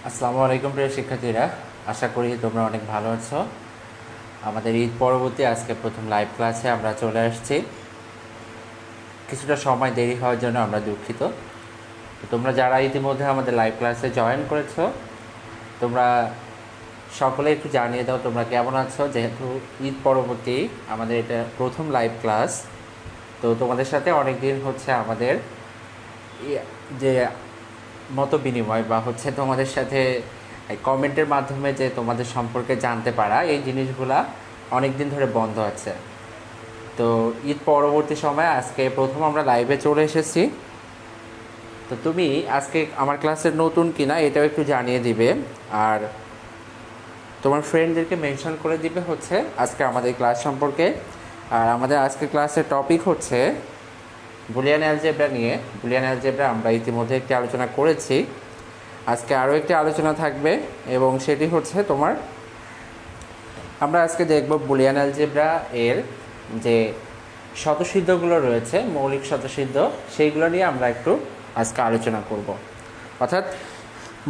আসসালামু আলাইকুম প্রিয় শিক্ষার্থীরা, আশা করি তোমরা অনেক ভালো আছো। আমাদের ঈদ পরবর্তী আজকে প্রথম লাইভ ক্লাসে আমরা চলে আসছি। কিছুটা সময় দেরি হওয়ার জন্য আমরা দুঃখিত। তো তোমরা যারা ইতিমধ্যে আমাদের লাইভ ক্লাসে জয়েন করেছো, তোমরা সকলে একটু জানিয়ে দাও তোমরা কেমন আছো। যেহেতু ঈদ পরবর্তী আমাদের এটা প্রথম লাইভ ক্লাস, তো তোমাদের সাথে অনেক দিন হচ্ছে আমাদের যে মত বিনিময় বা হচ্ছে তোমাদের সাথে কমেন্টের মাধ্যমে যে তোমাদের সম্পর্কে জানতে পারা, এই জিনিসগুলা অনেক দিন ধরে বন্ধ আছে। তো ঈদ পরবর্তী সময় আজকে প্রথম আমরা লাইভে চলে এসেছি। তো তুমি আজকে আমার ক্লাসের নতুন কিনা এটাও একটু জানিয়ে দিবে, আর তোমার ফ্রেন্ডদেরকে মেনশন করে দিবে হচ্ছে আজকে আমাদের ক্লাস সম্পর্কে। আর আমাদের আজকের ক্লাসের টপিক হচ্ছে বুলিয়ান অ্যালজেব্রা নিয়ে। বুলিয়ান অ্যালজেব্রা আমরা ইতিমধ্যে একটি আলোচনা করেছি, আজকে আরও একটি আলোচনা থাকবে এবং সেটি হচ্ছে আমরা আজকে দেখব বুলিয়ান অ্যালজেব্রা এর যে স্বতঃসিদ্ধগুলো রয়েছে, মৌলিক স্বতঃসিদ্ধ, সেইগুলো নিয়ে আমরা একটু আজকে আলোচনা করব। অর্থাৎ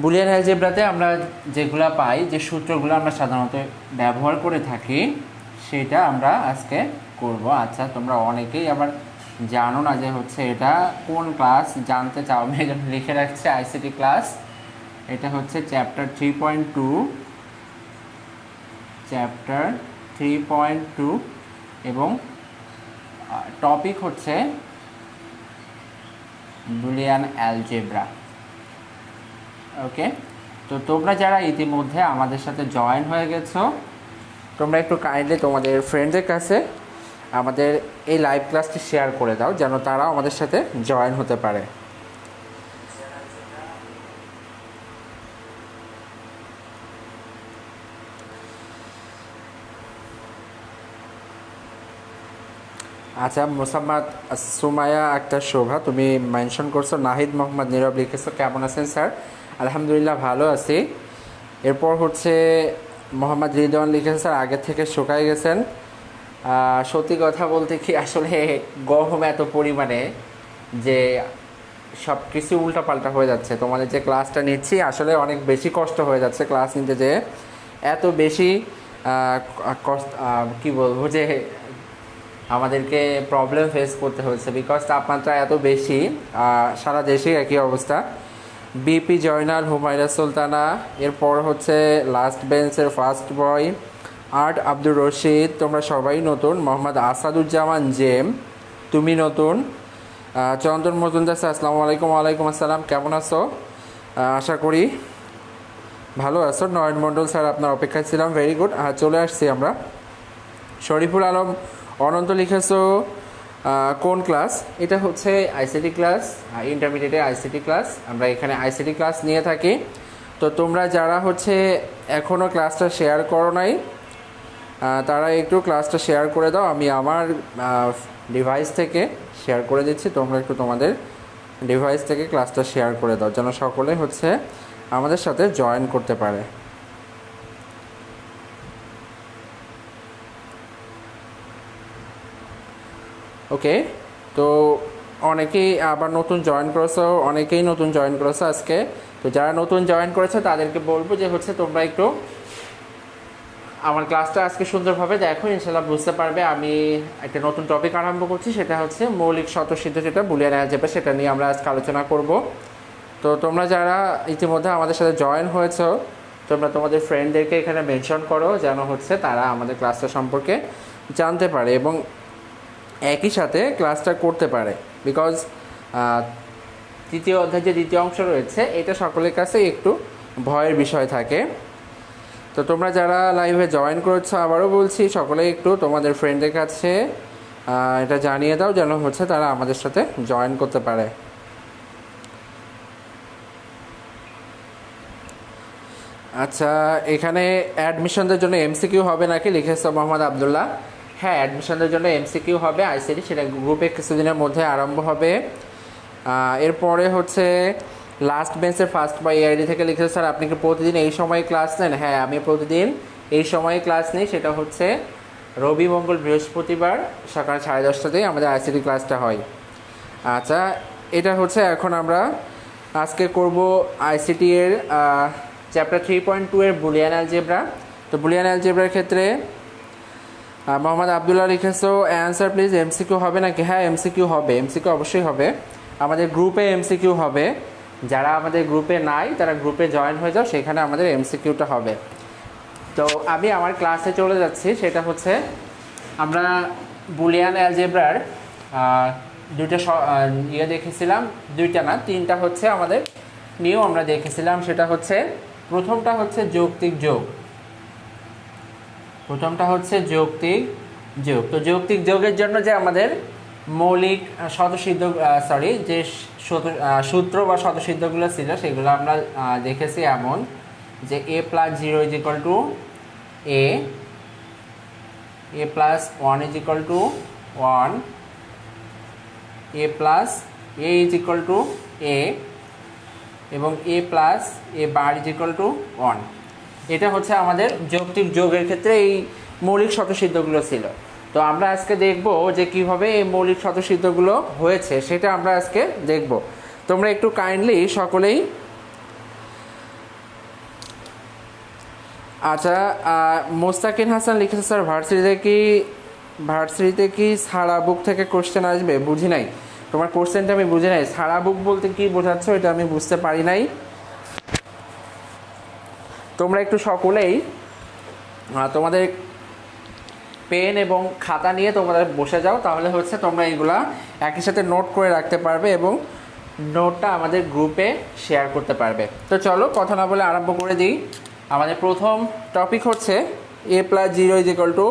বুলিয়ান অ্যালজেব্রাতে আমরা যেগুলো পাই, যে সূত্রগুলো আমরা সাধারণত ব্যবহার করে থাকি, সেটা আমরা আজকে করব। আচ্ছা, তোমরা অনেকেই আবার জানো না যে হচ্ছে এটা কোন ক্লাস, জানতে চাও, আমি এই জন্য লিখে রাখছি আইসিটি ক্লাস। এটা হচ্ছে চ্যাপ্টার 3.2, চ্যাপ্টার 3.2 এবং টপিক হচ্ছে বুলিয়ান অ্যালজেব্রা। ওকে, তো তোমরা যারা ইতিমধ্যে আমাদের সাথে জয়েন হয়ে গেছো, তোমরা একটু কাইন্ডলি তোমাদের ফ্রেন্ডদের কাছে আমাদের এই লাইভ ক্লাসটি শেয়ার করে দাও, যেন তারাও আমাদের সাথে জয়েন হতে পারে। আচ্ছা, মোসাম্মদ সুমাইয়া আক্তার শোভা তুমি মেনশন করছো। নাহিদ মোহাম্মদ নীরব লিখেছো কেমন আছেন স্যার? আলহামদুলিল্লাহ ভালো আছি। এরপর হচ্ছে মোহাম্মদ রিদওয়ান লিখেছে স্যার আগের থেকে শুকাই গেছেন। সত্যি কথা বলতে কি, আসলে গরম এত পরিমাণে যে সব কিছু উল্টাপাল্টা হয়ে যাচ্ছে। তোমাদের যে ক্লাসটা নিচ্ছি আসলে অনেক বেশি কষ্ট হয়ে যাচ্ছে ক্লাস নিতে, যে এত বেশি কী বলবো, যে আমাদেরকে প্রবলেম ফেস করতে হয়েছে, বিকজ তাপমাত্রা এত বেশি। সারা দেশেই একই অবস্থা। বিপি জয়নাল, হুমায়রা সুলতানা, এরপর হচ্ছে লাস্ট বেঞ্চের first boy, art Abdur Rashid, তোমরা সবাই নতুন। মোহাম্মদ আসাদুজ্জামান জেম, তুমি নতুন। চন্দন মজুমদার স্যার আসসালামু আলাইকুম। ওয়ালাইকুম আসসালাম, কেমন আছো? আশা করি ভালো আছো। নয়ন মণ্ডল স্যার আপনার অপেক্ষায় ছিলাম, ভেরি গুড, চলে আসছি আমরা। শরীফুল আলম অনন্ত লিখেছো কোন ক্লাস? এটা হচ্ছে আইসিটি ক্লাস, ইন্টারমিডিয়েটের আইসিটি ক্লাস। আমরা এখানে আইসিটি ক্লাস নিয়ে থাকি। তো তোমরা যারা হচ্ছে এখনও ক্লাসটা শেয়ার করো নাই, তারা একটু ক্লাসটা শেয়ার করে দাও। আমি আমার ডিভাইস থেকে শেয়ার করে দিচ্ছি, তোমরা একটু তোমাদের ডিভাইস থেকে ক্লাসটা শেয়ার করে দাও, যেন সকলে হচ্ছে আমাদের সাথে জয়েন করতে পারে। ওকে, তো অনেকেই আবার নতুন জয়েন করেছো, অনেকেই নতুন জয়েন করেছো আজকে। তো যারা নতুন জয়েন করেছো তাদেরকে বলবো যে হচ্ছে তোমরা একটু আমার ক্লাসটা আজকে সুন্দরভাবে দেখো, ইনশাল্লাহ বুঝতে পারবে। আমি একটা নতুন টপিক আরম্ভ করছি, সেটা হচ্ছে মৌলিক স্বতঃসিদ্ধ, যেটা বুলিয়ান অ্যালজেব্রা, সেটা নিয়ে আমরা আজকে আলোচনা করব। তো তোমরা যারা ইতিমধ্যে আমাদের সাথে জয়েন হয়েছো, তোমরা তোমাদের ফ্রেন্ডদেরকে এখানে মেনশন করো, যেন হচ্ছে তারা আমাদের ক্লাসটা সম্পর্কে জানতে পারে এবং একই সাথে ক্লাসটা করতে পারে। বিকজ তৃতীয় অধ্যায় যে দ্বিতীয় অংশ রয়েছে, এটা সকলের কাছে একটু ভয়ের বিষয় থাকে। তো তোমরা যারা লাইভে জয়েন করেছো, আবারও বলছি সকলে একটু তোমাদের ফ্রেন্ডদের কাছে এটা জানিয়ে দাও, যেন হচ্ছে তারা আমাদের সাথে জয়েন করতে পারে। আচ্ছা, এখানে অ্যাডমিশনদের জন্য এমসিকিউ হবে নাকি লিখেছো মোহাম্মদ আবদুল্লাহ? হ্যাঁ, অ্যাডমিশনদের জন্য এমসিকিউ হবে আইসিটি, সেটা গ্রুপে কিছুদিনের মধ্যে আরম্ভ হবে। এরপরে হচ্ছে লাস্ট বেঞ্চের ফার্স্ট বাই এআইডি থেকে লিখেছে স্যার আপনি কি প্রতিদিন এই সময়ে ক্লাস নেন? হ্যাঁ, আমি প্রতিদিন এই সময়ে ক্লাস নিই। সেটা হচ্ছে রবি, মঙ্গল, বৃহস্পতিবার সকাল 10:30টাতেই আমাদের আইসিটি ক্লাসটা হয়। আচ্ছা, এটা হচ্ছে এখন আমরা আজকে করব আইসিটি এর চ্যাপ্টার 3.2 এর বুলিয়ান অ্যালজেব্রা। তো বুলিয়ান অ্যালজেব্রার ক্ষেত্রে মোহাম্মদ আবদুল্লাহ লিখেছো অ্যান্সার প্লিজ এমসিকিউ হবে নাকি? হ্যাঁ এমসিকিউ হবে, এমসিকিউ অবশ্যই হবে। আমাদের গ্রুপে এমসিকিউ হবে, যারা আমাদের গ্রুপে নাই তারা গ্রুপে জয়েন হয়ে যাও, সেখানে আমাদের এমসিকিউটা হবে। তো আমি আমার ক্লাসে চলে যাচ্ছি, সেটা হচ্ছে আমরা বুলিয়ান অ্যালজেব্রার দুইটা দেখেছিলাম, দুইটা না তিনটা হচ্ছে আমাদের নিয়েও আমরা দেখেছিলাম। সেটা হচ্ছে প্রথমটা হচ্ছে যৌক্তিক যোগ, প্রথমটা হচ্ছে যৌক্তিক যোগ। তো যৌক্তিক যোগের জন্য যে আমাদের মৌলিক স্বতঃসিদ্ধ যে সূত্র বা স্বতঃসিদ্ধগুলো ছিল সেগুলো আমরা দেখেছি এমন যে a plus 0 is equal two a plus 1 is equal to 1, a plus a is equal two a এবং a plus a bar is equal to 1। এটা হচ্ছে আমাদের যৌক্তিক যোগের ক্ষেত্রে এই মৌলিক স্বতঃসিদ্ধগুলো ছিল। তো আমরা আজকে দেখব যে কিভাবে এই মৌলিক স্বতঃসিদ্ধগুলো হয়েছে, সেটা আমরা আজকে দেখব। তোমরা একটু কাইন্ডলি সকলেই আচ্ছা মোস্তাকিন হাসান লিখেছে স্যার ভার্সিটিতে কি সারা বুক থেকে কোশ্চেন আসবে? বুঝি নাই তোমার কোশ্চেনটা, আমি বুঝি নাই। সারা বুক বলতে কি বোঝাচ্ছ এটা আমি বুঝতে পারি নাই। তোমরা একটু সকলেই তোমাদের পেন এবং খাতা নিয়ে তোমরা বসে যাও, তাহলে হচ্ছে তোমরা এইগুলা একই সাথে নোট করে রাখতে পারবে এবং নোটটা আমাদের গ্রুপে শেয়ার করতে পারবে। তো চলো কথা না বলে আরম্ভ করে দিই। আমাদের প্রথম টপিক হচ্ছে a plus 0 is equal two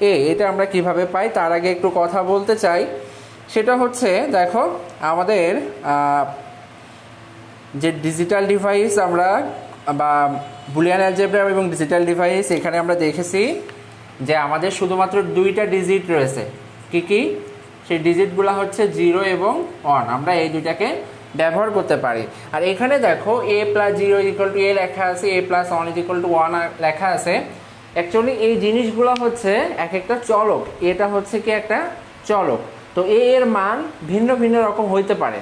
a। এটা আমরা কিভাবে পাই তার আগে একটু কথা বলতে চাই। সেটা হচ্ছে দেখো আমাদের যে ডিজিটাল ডিভাইস আমরা বা বুলিয়ান অ্যালজেব্রা এবং ডিজিটাল ডিভাইস, এখানে আমরা দেখেছি যে আমাদের শুধুমাত্র দুইটা ডিজিট রয়েছে। কি কি সেই ডিজিটগুলো হচ্ছে 0 এবং 1। আমরা এই দুইটাকে ব্যবহার করতে পারি। আর এখানে দেখো a plus 0 is equal two a লেখা আছে, a plus 1 is equal to 1 লেখা আছে। অ্যাকচুয়ালি এই জিনিসগুলো হচ্ছে এক একটা চলক, এটা হচ্ছে কি একটা চলক। তো a এর মান ভিন্ন ভিন্ন রকম হইতে পারে।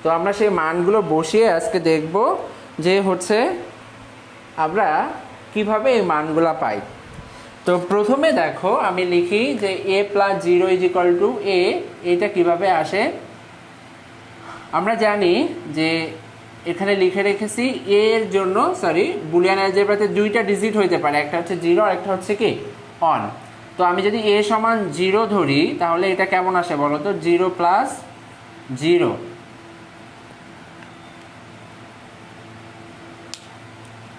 তো আমরা সেই মানগুলো বসিয়ে আজকে দেখব যে হচ্ছে আমরা কিভাবে এই মানগুলো পাই। তো প্রথমে দেখো আমি লিখি যে a plus 0 is equal two a, এটা কিভাবে আসে। আমরা জানি যে এখানে লিখে রেখেছি a এর জন্য বুলিয়ান অ্যালজেব্রাতে দুইটা ডিজিট হইতে পারে, একটা হচ্ছে 0 আর একটা হচ্ছে কি 1। তো আমি যদি a সমান 0 ধরি তাহলে এটা কেমন আসে বলো তো? 0 প্লাস 0,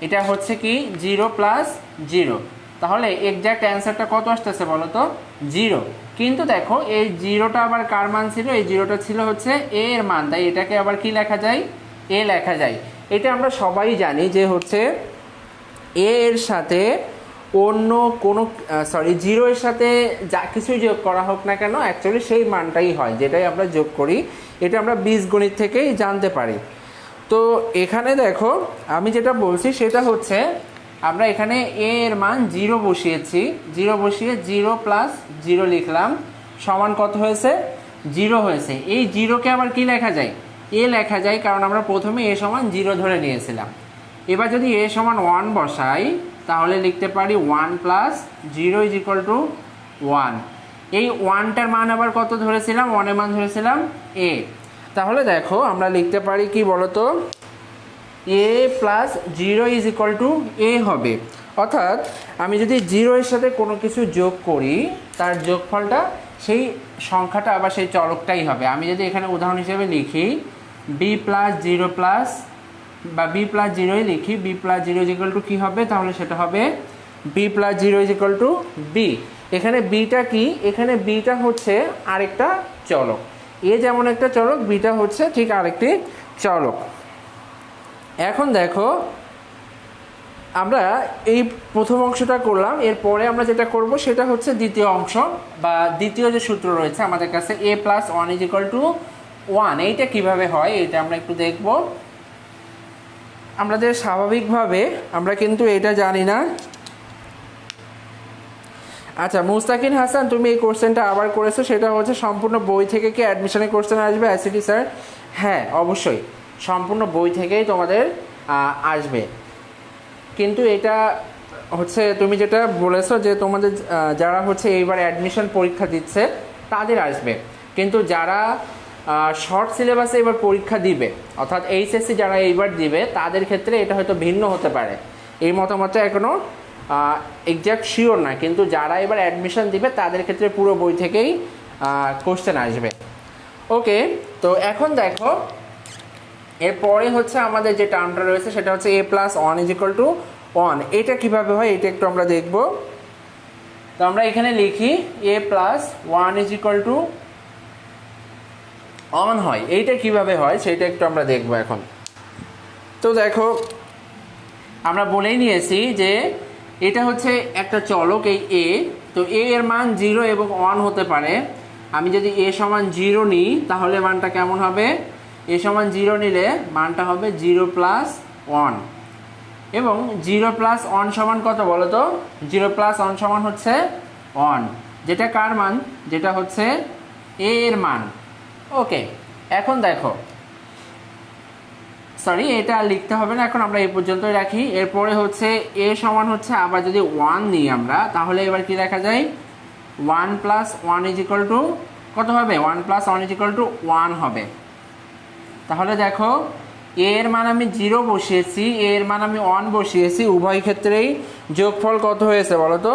এটা হচ্ছে কি 0 প্লাস 0। তাহলে এক্সাক্ট অ্যান্সারটা কত আসতেছে বলো তো? 0। কিন্তু দেখো এই 0টা আবার কার মান ছিল? এই 0টা ছিল হচ্ছে a এর মান, তাই এটাকে আবার কি লেখা যায়? a লেখা যায়। এটা আমরা সবাই জানি যে হচ্ছে a এর সাথে অন্য কোনো 0 এর সাথে যা কিছুই যোগ করা হোক না কেন অ্যাকচুয়ালি সেই মানটাই হয়, যেটাই আমরা যোগ করি। এটা আমরা বীজগণিত থেকেই জানতে পারি। তো এখানে দেখো আমি যেটা বলছি সেটা হচ্ছে আমরা এখানে a এর মান 0 বসিয়েছি, 0 বসিয়ে 0 প্লাস 0 লিখলাম, সমান কত হয়েছে? 0 হয়েছে। এই 0কে আবার কি লেখা যায়? a লেখা যায়, কারণ আমরা প্রথমে a সমান 0 ধরে নিয়েছিলাম। এবার যদি a সমান 1 বসাই তাহলে লিখতে পারি 1 প্লাস 0 ইজ ইকুয়াল টু 1। এই 1টার মান আবার কত ধরেছিলাম? 1 এর মান ধরেছিলাম a। তাহলে দেখো আমরা লিখতে পারি কি বলতো? a plus 0 is equal two a হবে। অর্থাৎ আমি যদি 0 এর সাথে কোনো কিছু যোগ করি তার যোগফলটা সেই সংখ্যাটা আবার সেই চলকটাই হবে। আমি যদি এখানে উদাহরণ হিসেবে লিখি b প্লাস 0 প্লাস বা b প্লাস 0ই লিখি, b plus 0 is equal to কী হবে? তাহলে সেটা হবে b plus 0 is equal to b। এখানে bটা কি? এখানে bটা হচ্ছে আরেকটা চলক। a যেমন একটা চলক, bটা হচ্ছে ঠিক আরেকটি চলক। এখন দেখো আমরা এই প্রথম অংশটা করলাম, এরপরে আমরা যেটা করব সেটা হচ্ছে দ্বিতীয় অংশ বা দ্বিতীয় যে সূত্র রয়েছে আমাদের কাছে a plus 1 is equal to 1। এইটা কীভাবে হয় এটা আমরা একটু দেখব। আমাদের স্বাভাবিকভাবে আমরা কিন্তু এটা জানি না। আচ্ছা মুস্তাকিন হাসান, তুমি এই কোশ্চেনটা আবার করেছো, সেটা হচ্ছে সম্পূর্ণ বই থেকে কি অ্যাডমিশনের কোশ্চেন আসবে আইসিটি স্যার? হ্যাঁ অবশ্যই, সম্পূর্ণ বই থেকেই তোমাদের আসবে। কিন্তু এটা হচ্ছে তুমি যেটা বলেছো যে তোমাদের যারা হচ্ছে এইবার অ্যাডমিশন পরীক্ষা দিচ্ছে তাদের আসবে, কিন্তু যারা শর্ট সিলেবাসে এবার পরীক্ষা দিবে অর্থাৎ এইচএসসি যারা এইবার দিবে তাদের ক্ষেত্রে এটা হয়তো ভিন্ন হতে পারে। এই মতামতটা এখনও এক্স্যাক্ট শিওর না, কিন্তু যারা এবার অ্যাডমিশন দিবে তাদের ক্ষেত্রে পুরো বই থেকেই কোশ্চেন আসবে। ওকে, তো এখন দেখো এরপরে হচ্ছে আমাদের যে টার্মটা রয়েছে সেটা হচ্ছে a+1 = 1। এটা কিভাবে হয় এটা একটু আমরা দেখব। তো আমরা এখানে লিখি a+1 = 1 হয়। এইটা কিভাবে হয় সেটা একটু আমরা দেখব এখন। তো দেখো আমরা বলেই নিয়েছি যে এটা হচ্ছে একটা চলক এই a, তো a এর মান 0 এবং 1 হতে পারে। আমি যদি a = 0 নিই তাহলে মানটা কেমন হবে? a = 0 নিলে মানটা হবে 0+1, এবং 0+1 সমান কত বলো তো? 0+1 সমান হচ্ছে 1, যেটা কার মান? যেটা হচ্ছে a এর মান। ওকে, এখন দেখো সরি এটা আর লিখতে হবে না, এখন আমরা এই পর্যন্তই রাখি। এরপরে হচ্ছে a সমান হচ্ছে আবার যদি 1 নিই আমরা তাহলে এবার কি দেখা যায়? 1+1 = কত হবে? 1+1 = 1 হবে। তাহলে দেখো a এর মান আমি 0 বসিয়েছি, a এর মান আমি 1 বসিয়েছি, উভয় ক্ষেত্রেই যোগফল কত হয়েছে বলো তো?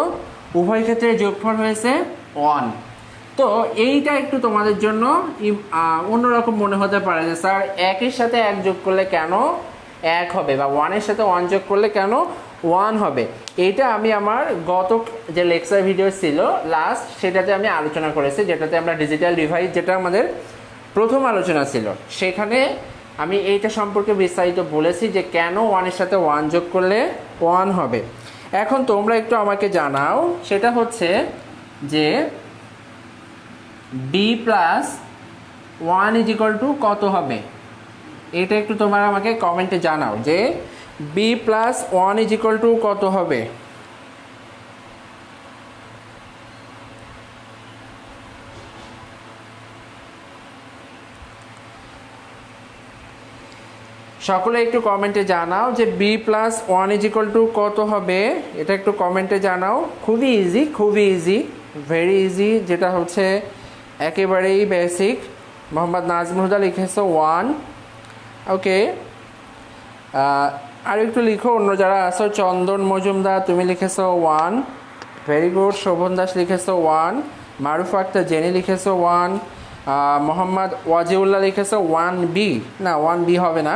উভয় ক্ষেত্রে যোগফল হয়েছে 1। তো এইটা একটু তোমাদের জন্য অন্যরকম মনে হতে পারে যে স্যার 1 এর সাথে 1 যোগ করলে কেন 1 হবে, বা 1 এর সাথে 1 যোগ করলে কেন 1 হবে। এইটা আমি আমার গত যে লেকচার ভিডিও ছিল লাস্ট, সেটাতে আমি আলোচনা করেছি, যেটাতে আমরা ডিজিটাল ডিভাইস যেটা আমাদের প্রথম আলোচনা ছিল, সেখানে আমি এইটা সম্পর্কে বিস্তারিত বলেছি যে কেন 1 এর সাথে 1 যোগ করলে 1 হবে। এখন তোমরা একটু আমাকে জানাও, সেটা হচ্ছে যে b+1 = কত হবে? এটা একটু তোমরা আমাকে কমেন্টে জানাও যে b+1 = কত হবে। সকলে একটু কমেন্টে জানাও যে b+1 = কত হবে, এটা একটু কমেন্টে জানাও। খুবই ইজি, ভেরি ইজি, যেটা হচ্ছে একেবারেই বেসিক। মোহাম্মদ নাজমুল হুদা লিখেছো 1। ওকে, আর একটু লিখো অন্য যারা আছো। চন্দন মজুমদার তুমি লিখেছো 1, ভেরি গুড। শোভন দাস লিখেছো 1, মারুফ আক্তার জেনি লিখেছো 1, মোহাম্মদ ওয়াজিউল্লাহ লিখেছো 1b, না 1b হবে না।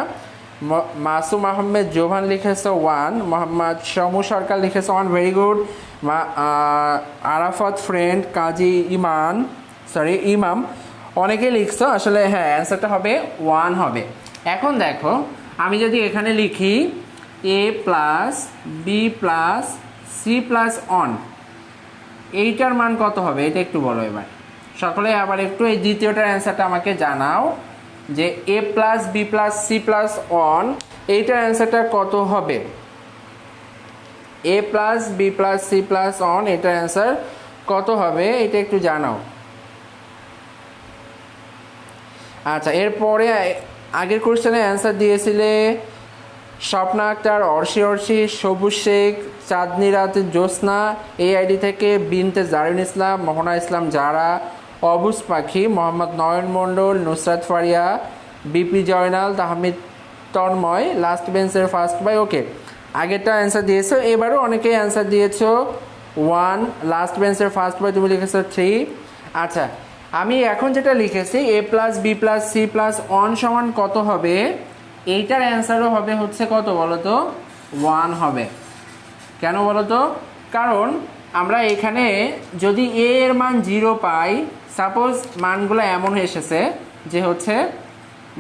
মাসুম আহমেদ জোভান লিখেছো 1, মোহাম্মদ সমু সরকার লিখেছো 1, ভেরি গুড। আরাফাত ফ্রেন্ড কাজী ইমাম অনেকেই লিখছো, আসলে হ্যাঁ অ্যান্সারটা হবে 1 হবে। এখন দেখো আমি যদি এখানে লিখি a+b+c+1, এইটার মান কত হবে এটা একটু বলো এবার সকলে। আবার একটু এই দ্বিতীয়টার অ্যান্সারটা আমাকে জানাও যে a+b+c+1 এইটার অ্যান্সারটা কত হবে? a+b+c+1 এটার অ্যান্সার কত হবে এটা একটু জানাও। আচ্ছা, এরপরে আগের কোশ্চেনে অ্যান্সার দিয়েছিলে স্বপ্না আক্তার, অর্শি, সবুজ শেখ, চাঁদনি রাত, জ্যোৎস্না, এই আইডি থেকে বিনতে জারিন ইসলাম, মোহনা ইসলাম, যারা, অবুজ পাখি, মোহাম্মদ নয়ন মণ্ডল, নুসরাত ফারিয়া, বিপি জয়নাল, তাহমিদ তন্ময়, লাস্ট বেঞ্চের ফার্স্ট বাই। ওকে, আগেরটা অ্যান্সার দিয়েছো, এবারও অনেকেই অ্যান্সার দিয়েছো 1, লাস্ট বেঞ্চের ফার্স্ট বাই তুমি লিখেছো 3। আচ্ছা, আমি এখন যেটা লিখেছি a+b+c+1 সমান কত হবে, এইটার অ্যান্সারও হবে হচ্ছে কত বলো তো? 1 হবে। কেন বলো তো? কারণ আমরা এখানে যদি a এর মান 0 পাই, সাপোজ মানগুলো এমন এসেছে যে হচ্ছে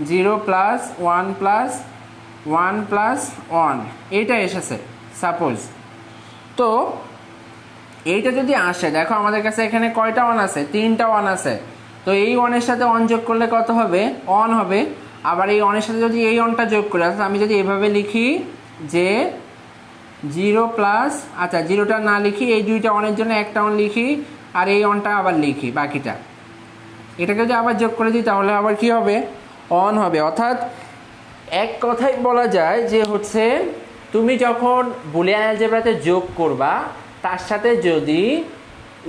0+1+1+1 এইটা এসেছে সাপোজ। তো এইটা যদি আসে, দেখো আমাদের কাছে এখানে কয়টা 1 আছে? 3টা 1 আছে। তো এই 1 এর সাথে 1 যোগ করলে কত হবে? 1 হবে। আবার এই 1 এর সাথে যদি এই 1টা যোগ করি, অর্থাৎ আমি যদি এভাবে লিখি যে 0+, আচ্ছা 0টা না লিখি, এই 2টা 1 এর জন্য একটা 1 লিখি, আর এই 1টা আবার লিখি বাকিটা, এটাকে যদি আবার যোগ করে দিই তাহলে আবার কি হবে? 1 হবে। অর্থাৎ এক কথায় বলা যায় যে হচ্ছে তুমি যখন বুলিয়ান অ্যালজেব্রাতে যোগ করবা তার সাথে যদি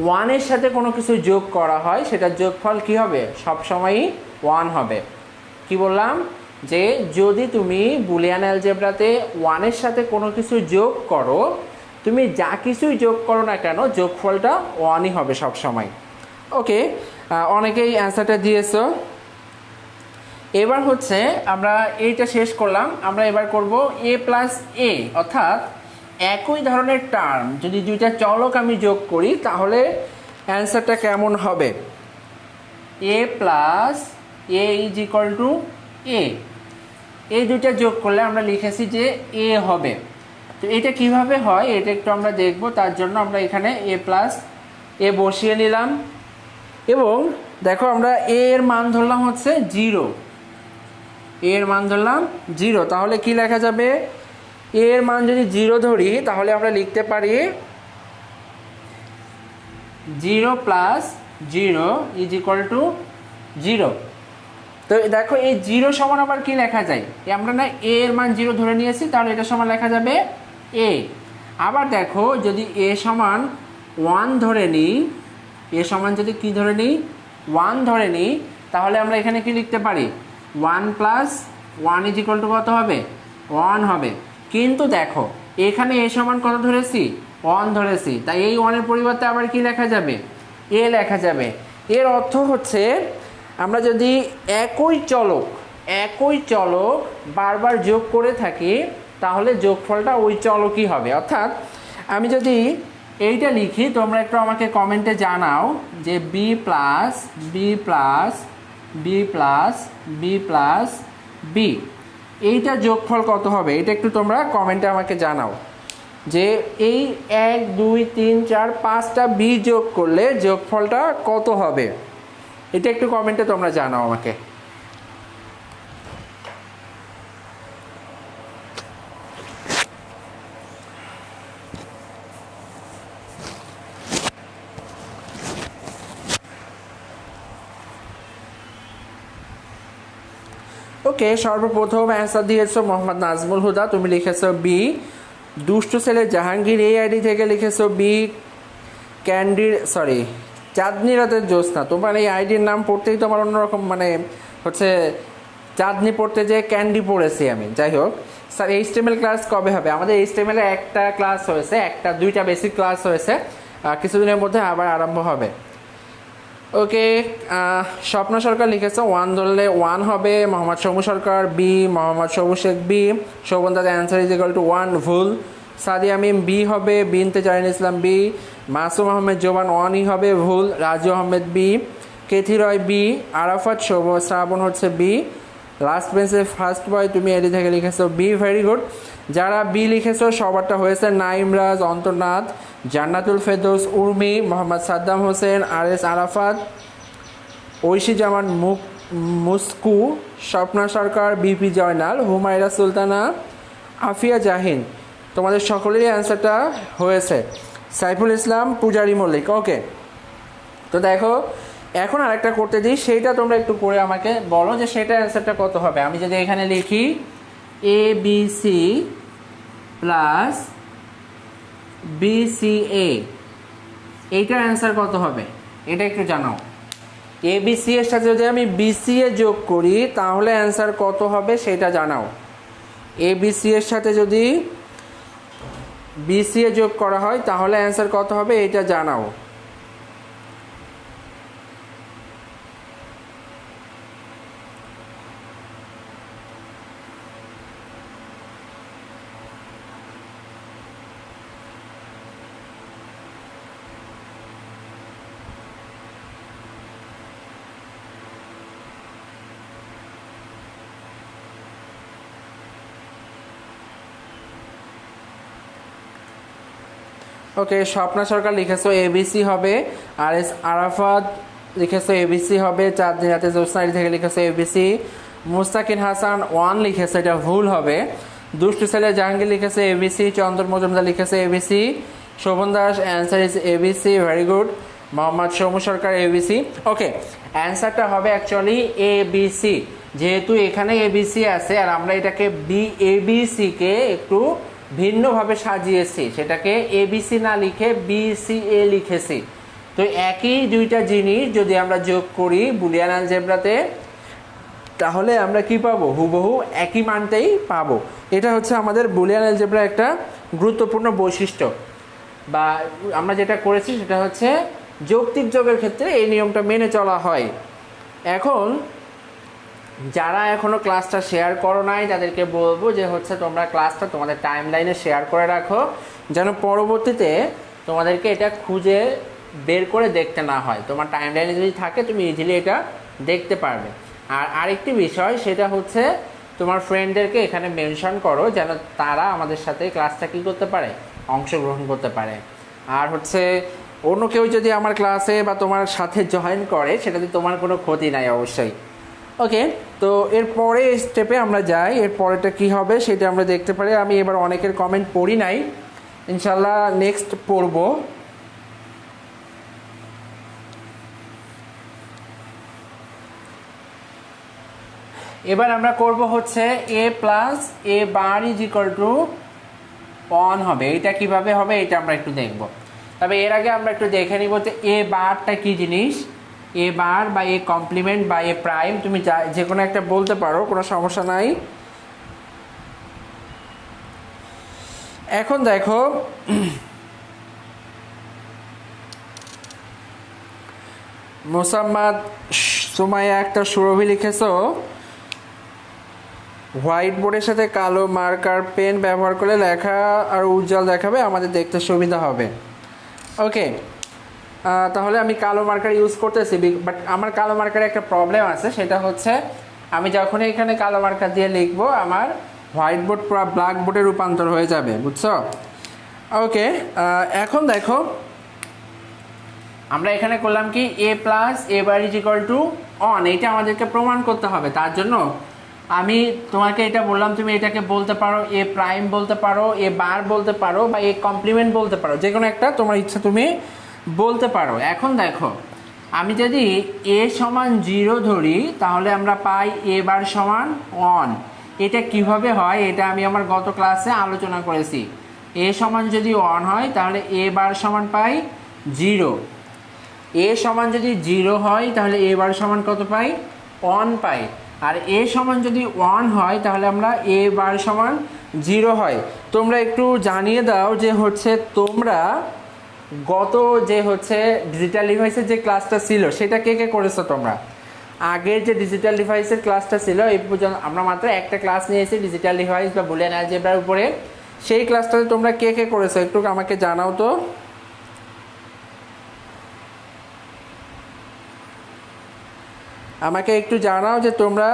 ওয়ানের সাথে কোনো কিছু যোগ করা হয় সেটার যোগফল কি হবে, সবসময়ই ওয়ান হবে। কি বললাম, যে যদি তুমি বুলিয়ান অ্যালজেব্রাতে ওয়ানের সাথে কোনো কিছু যোগ করো, তুমি যা কিছুই যোগ করো না কেন যোগফলটা ওয়ানই হবে সবসময়। ওকে, অনেকেই অ্যান্সারটা দিয়েছো। এবার হচ্ছে আমরা এইটা শেষ করলাম, আমরা এবার করব এ প্লাস এ, অর্থাৎ একই ধরনের টার্ম যদি দুইটা চলক আমি যোগ করি তাহলে অ্যান্সারটা কেমন হবে। এ plus A is equal to a, এই দুইটা যোগ করলে আমরা লিখেছি যে এ হবে। তো এটা কিভাবে হয় এটা একটু আমরা দেখব, তার জন্য আমরা এখানে এ প্লাস এ বসিয়ে নিলাম এবং দেখো আমরা এ এর মান ধরলাম হচ্ছে 0, এর মান ধরলাম 0, তাহলে কি লেখা যাবে, এর মান যদি 0 ধরি তাহলে আমরা লিখতে পারি 0 প্লাস 0 ইজ ইকুয়াল টু 0। তো দেখো এই 0 সমান আবার কি লেখা যায়, আমরা না এর মান 0 ধরে নিয়েছি, তাহলে এটা সমান লেখা যাবে এ। আবার দেখো যদি এ সমান 1 ধরে নিই, এ সমান যদি কি ধরে নিই 1 ধরে নিই, তাহলে আমরা এখানে কি লিখতে পারি 1 প্লাস 1 ইজ ইকুয়াল টু কত হবে, 1 হবে। কিন্তু দেখো এখানে এ সমান কত ধরেছি, 1 ধরেছি, তাই এই 1 এর পরিবর্তে আবার কি লেখা যাবে, এ লেখা যাবে। এর অর্থ হচ্ছে আমরা যদি একই চলক বারবার যোগ করে থাকি তাহলে যোগফলটা ওই চলকই হবে। অর্থাৎ আমি যদি এইটা লিখি, তোমরা একটু আমাকে কমেন্টে জানাও যে B plus B plus B plus B plus B, এইটা যোগফল কত হবে, এটা একটু তোমরা কমেন্টে আমাকে জানাও যে এই 1 2 3 4 5টা বি যোগ করলে যোগফলটা কত হবে, এটা একটু কমেন্টে তোমরা জানাও আমাকে। ওকে, সর্বপ্রথম অ্যান্সার দিয়েছো মোহাম্মদ নাজমুল হুদা, তুমি লিখেছো বি। দুষ্টু ছেলে জাহাঙ্গীর এই আইডি থেকে লিখেছো বি। চাঁদনি রাতের জ্যোৎস্না, তোমার এই আইডির নাম পড়তেই তোমার অন্যরকম মানে হচ্ছে, চাঁদনি পড়তে যে ক্যান্ডি পড়েছি আমি। যাই হোক স্যার, এইচটিএমএল ক্লাস কবে হবে? আমাদের এইচটিএমএল একটা ক্লাস হয়েছে, দুইটা বেসিক ক্লাস হয়েছে, কিছুদিনের মধ্যে আবার আরম্ভ হবে। ওকে, স্বপ্ন সরকার লিখেছে 1 ধরলে 1 হবে। মোহাম্মদ সমু সরকার বি, মোহাম্মদ সবু শেখ বি, শোভন দাদা অ্যান্সার ইজ ইকুয়াল টু 1, ভুল। সাদি আমিম বি হবে, বিনতে জারিন ইসলাম বি, মাসুম আহমেদ জোবান 1ই হবে, ভুল। রাজু আহমেদ বি, কেথি রয় বি, আরাফাত শ্রাবণ হচ্ছে বি। লাস্ট বেঞ্চে ফার্স্ট বয় তুমি এডি থেকে লিখেছো বি, ভেরি গুড। যারা বি লিখেছো সবারটা হয়েছে নাইমরাজ, অন্তর্নাথ, জান্নাতুল ফেরদৌস, উর্মি, মোহাম্মদ সাদ্দাম হোসেন, আর এস আরাফাত, ঐশী জামান মুস্কু, স্বপ্না সরকার, বিপি জয়নাল, হুমায়রা সুলতানা, আফিয়া জাহিন, তোমাদের সকলেরই অ্যান্সারটা হয়েছে। সাইফুল ইসলাম, পূজারি মল্লিক। ওকে, তো দেখো এখন আরেকটা করতে দিই, সেইটা তোমরা একটু করে আমাকে বলো যে সেটা অ্যান্সারটা কত হবে। আমি যদি এখানে লিখি a B C plus B c a, এইটার অ্যান্সার কত হবে এটা একটু জানাও। এ বি সি এর সাথে যদি আমি বি সি এ যোগ করি তাহলে অ্যান্সার কত হবে সেটা জানাও। এ বি সি এর সাথে যদি বি সি এ যোগ করা হয় তাহলে অ্যান্সার কত হবে এটা জানাও। ওকে, স্বপ্না সরকার লিখেছো এবিসি হবে, আর এস আরাফাত লিখেছো এবিসি হবে, চাঁদনি রাতে জ্যোৎস্না থেকে লিখেছো এবিসি। মুস্তাকিন হাসান 1 লিখেছে, এটা ভুল হবে। দুষ্টু ছেলে জাহাঙ্গীর লিখেছে এবিসি, চন্দন মজুমদার লিখেছে ABC, Shobhan Das answer is ABC, very good. Mohammad Somu Sarkar ABC. Okay, অ্যান্সারটা হবে অ্যাকচুয়ালি এবিসি, যেহেতু এখানে এবিসি আছে আর আমরা এটাকে এবিসি কে একটু ভিন্নভাবে সাজিয়েছি, সেটাকে এবিসি না লিখে বিসিএ লিখেছি। তো একই দুইটা জিনিস যদি আমরা যোগ করি বুলিয়ান অ্যালজেব্রাতে, তাহলে আমরা কি পাবো? হুবহু একই মানটাই পাবো। এটা হচ্ছে আমাদের বুলিয়ান অ্যালজেব্রা একটা গুরুত্বপূর্ণ বৈশিষ্ট্য। বা আমরা যেটা করেছি সেটা হচ্ছে যৌক্তিক যোগের ক্ষেত্রে এই নিয়মটা মেনে চলা হয়। এখন যারা এখনও ক্লাসটা শেয়ার করো নাই তাদেরকে বলবো যে হচ্ছে তোমরা ক্লাসটা তোমাদের টাইম লাইনে শেয়ার করে রাখো, যেন পরবর্তীতে তোমাদেরকে এটা খুঁজে বের করে দেখতে না হয়। তোমার টাইম লাইনে যদি থাকে তুমি ইজিলি এটা দেখতে পারবে। আর আরেকটি বিষয় সেটা হচ্ছে তোমার ফ্রেন্ডদেরকে এখানে মেনশন করো যেন তারা আমাদের সাথে ক্লাসটা কী করতে পারে, অংশগ্রহণ করতে পারে। আর হচ্ছে অন্য কেউ যদি আমার ক্লাসে বা তোমার সাথে জয়েন করে সেটাতে তোমার কোনো ক্ষতি নাই অবশ্যই। ওকে, তো এরপরে স্টেপে আমরা যাই। এর পরেটা কী হবে সেটা আমরা দেখতে পারি। আমি এবার অনেকের কমেন্ট পড়ি নাই, ইনশাল্লাহ নেক্সট পড়ব। এবার আমরা করব হচ্ছে A plus A bar is equal to 1 হবে। এটা কিভাবে হবে এটা আমরা একটু দেখব। তবে এর আগে আমরা একটু দেখে নিব যে এ বারটা কী জিনিস। এ বার বা এ কমপ্লিমেন্ট বা এ প্রাইম তুমি যে কোনো একটা বলতে পারো, কোনো সমস্যা নাই। এখন দেখো মোসাম্মদ সুমাইয়া একটা সুরভি লিখেছো, হোয়াইট বোর্ডের সাথে কালো মার্কার পেন ব্যবহার করলে লেখা আর উজ্জ্বল দেখাবে, আমাদের দেখতে সুবিধা হবে। ওকে, তাহলে আমি কালো মার্কার ইউজ করতেছি, বাট আমার কালো মার্কারে একটা প্রবলেম আছে, সেটা হচ্ছে আমি যখন এখানে কালো মার্কার দিয়ে লিখবো আমার হোয়াইট বোর্ড পুরো ব্ল্যাক বোর্ডে রূপান্তর হয়ে যাবে, বুঝছো? ওকে, এখন দেখো আমরা এখানে করলাম কি A plus A bar is equal to one, এইটা আমাদেরকে প্রমাণ করতে হবে। তার জন্য আমি তোমাকে এটা বললাম, তুমি এটাকে বলতে পারো এ প্রাইম বলতে পারো, এ বার বলতে পারো, বা এ কমপ্লিমেন্ট বলতে পারো, যে কোনো একটা তোমার ইচ্ছা তুমি বলতে পারো। এখন দেখো আমি যদি এ সমান 0 ধরি তাহলে আমরা পাই এ বার সমান 1। এটা কিভাবে হয় এটা আমি আমার গত ক্লাসে আলোচনা করেছি। এ সমান যদি 1 হয় তাহলে এ বার সমান পাই 0। এ সমান যদি 0 হয় তাহলে এ বার সমান কত পাই? 1 পাই। আর এ সমান যদি 1 হয় তাহলে আমরা এ বার সমান 0 হয়। তোমরা একটু জানিয়ে দাও যে হচ্ছে তোমরা গত যে হচ্ছে ডিজিটাল ডিভাইসের যে ক্লাসটা ছিল সেটা কে কে করেছো? তোমরা আগের যে ডিজিটাল ডিভাইসের ক্লাসটা ছিল এই পর্যন্ত আমরা মাত্র একটা ক্লাস নিয়েছি ডিজিটাল ডিভাইস বা বুলিয়ান অ্যালজেব্রার উপরে। সেই ক্লাসটাতে তোমরা কে কে করেছো একটু আমাকে জানাও তো। আমাকে একটু জানাও যে তোমরা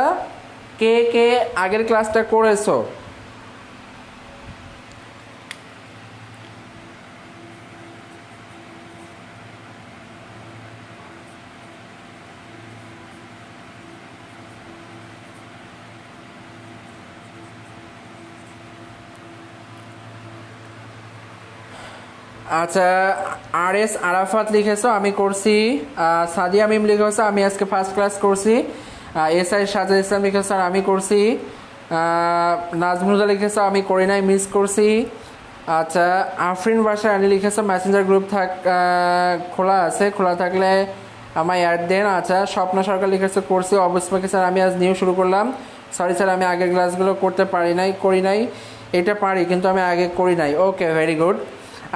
কে কে আগের ক্লাসটা করেছো। আচ্ছা, আর এস আরাফাত লিখেছো আমি করছি। সাদিয়া মিম লিখেছো আমি আজকে ফার্স্ট ক্লাস করছি। এস আই সাজাদ ইসলাম লিখেছো আর আমি করছি। নাজমুজা লিখেছো আমি করি নাই, মিস করছি। আচ্ছা, আফরিন বাসা আলী লিখেছো মেসেঞ্জার গ্রুপ খোলা আছে, খোলা থাকলে আমায় অ্যাড দেন। আচ্ছা, স্বপ্ন সরকার লিখেছো করছি। অবশ্যই স্যার আমি আজ নিউ শুরু করলাম, সরি স্যার আমি আগের ক্লাসগুলো করতে করি নাই। এটা পারি কিন্তু আমি আগে করি নাই। ওকে, ভেরি গুড।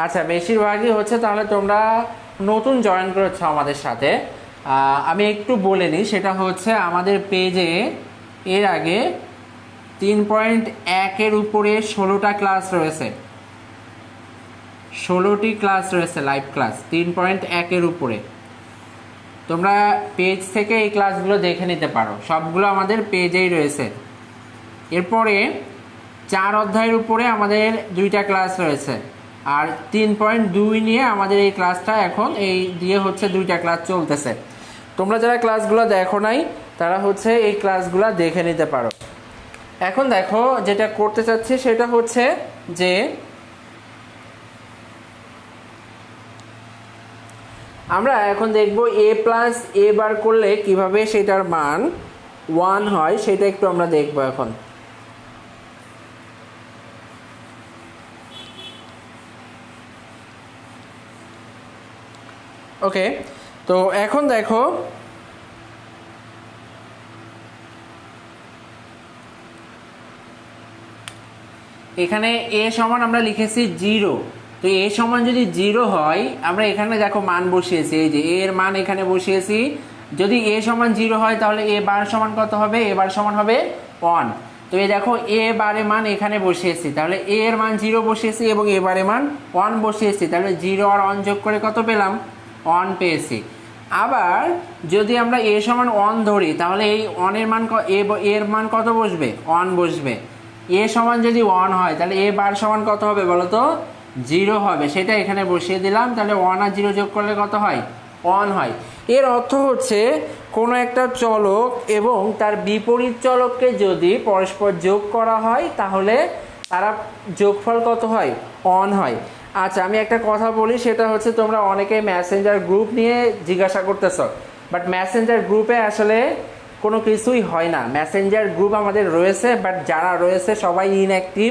আচ্ছা, বেশিরভাগই হচ্ছে তাহলে তোমরা নতুন জয়েন করেছো আমাদের সাথে। আমি একটু বলে নিই, সেটা হচ্ছে আমাদের পেজে এর আগে 3.1-এর উপরে 16টা ক্লাস রয়েছে, 16টি ক্লাস রয়েছে লাইভ ক্লাস 3.1-এর উপরে। তোমরা পেজ থেকে এই ক্লাসগুলো দেখে নিতে পারো, সবগুলো আমাদের পেজেই রয়েছে। এরপরে 4 অধ্যায়ের উপরে আমাদের 2টা ক্লাস রয়েছে, আর 3.2 নিয়ে আমাদের এই ক্লাসটা এখন এই দিয়ে হচ্ছে 2টা ক্লাস চলতেছে। তোমরা যারা ক্লাসগুলো দেখো নাই তারা হচ্ছে এই ক্লাসগুলো দেখে নিতে পারো। এখন দেখো যেটা করতে চাচ্ছি সেটা হচ্ছে যে আমরা এখন দেখব এ প্লাস এ বার করলে কিভাবে সেটার মান 1 হয় সেটা একটু আমরা দেখব এখন। ওকে, তো এখন দেখো এখানে এ সমান আমরা লিখেছি 0। তো এ সমান যদি 0 হয়, আমরা এখানে দেখো মান বসিয়েছি, এই যে এর মান এখানে বসিয়েছি। যদি এ সমান 0 হয় তাহলে এ বার সমান কত হবে? এ বার সমান হবে 1। তো এই দেখো এ বারে মান এখানে বসিয়েছি, তাহলে এ এর মান 0 বসিয়েছি এবং এ বারে মান 1 বসিয়েছি, তাহলে 0 আর 1 যোগ করে কত পেলাম? 1 পেয়েছি। আবার যদি আমরা এ সমান 1 ধরি, তাহলে এই 1 এর মান এর মান কত বসবে? 1 বসবে। এ সমান যদি 1 হয় তাহলে এ বার সমান কত হবে বলো তো? 0 হবে, সেটা এখানে বসিয়ে দিলাম। তাহলে 1 আর 0 যোগ করলে কত হয়? 1 হয়। এর অর্থ হচ্ছে কোনো একটা চলক এবং তার বিপরীত চলককে যদি পরস্পর যোগ করা হয় তাহলে তারা যোগফল কত হয়? 1 হয়। আচ্ছা, আমি একটা কথা বলি, সেটা হচ্ছে তোমরা অনেকেই মেসেঞ্জার গ্রুপ নিয়ে জিজ্ঞাসা করতেছ, বাট মেসেঞ্জার গ্রুপে আসলে কোনো কিছুই হয় না। মেসেঞ্জার গ্রুপ আমাদের রয়েছে, বাট যারা রয়েছে সবাই ইনঅ্যাক্টিভ,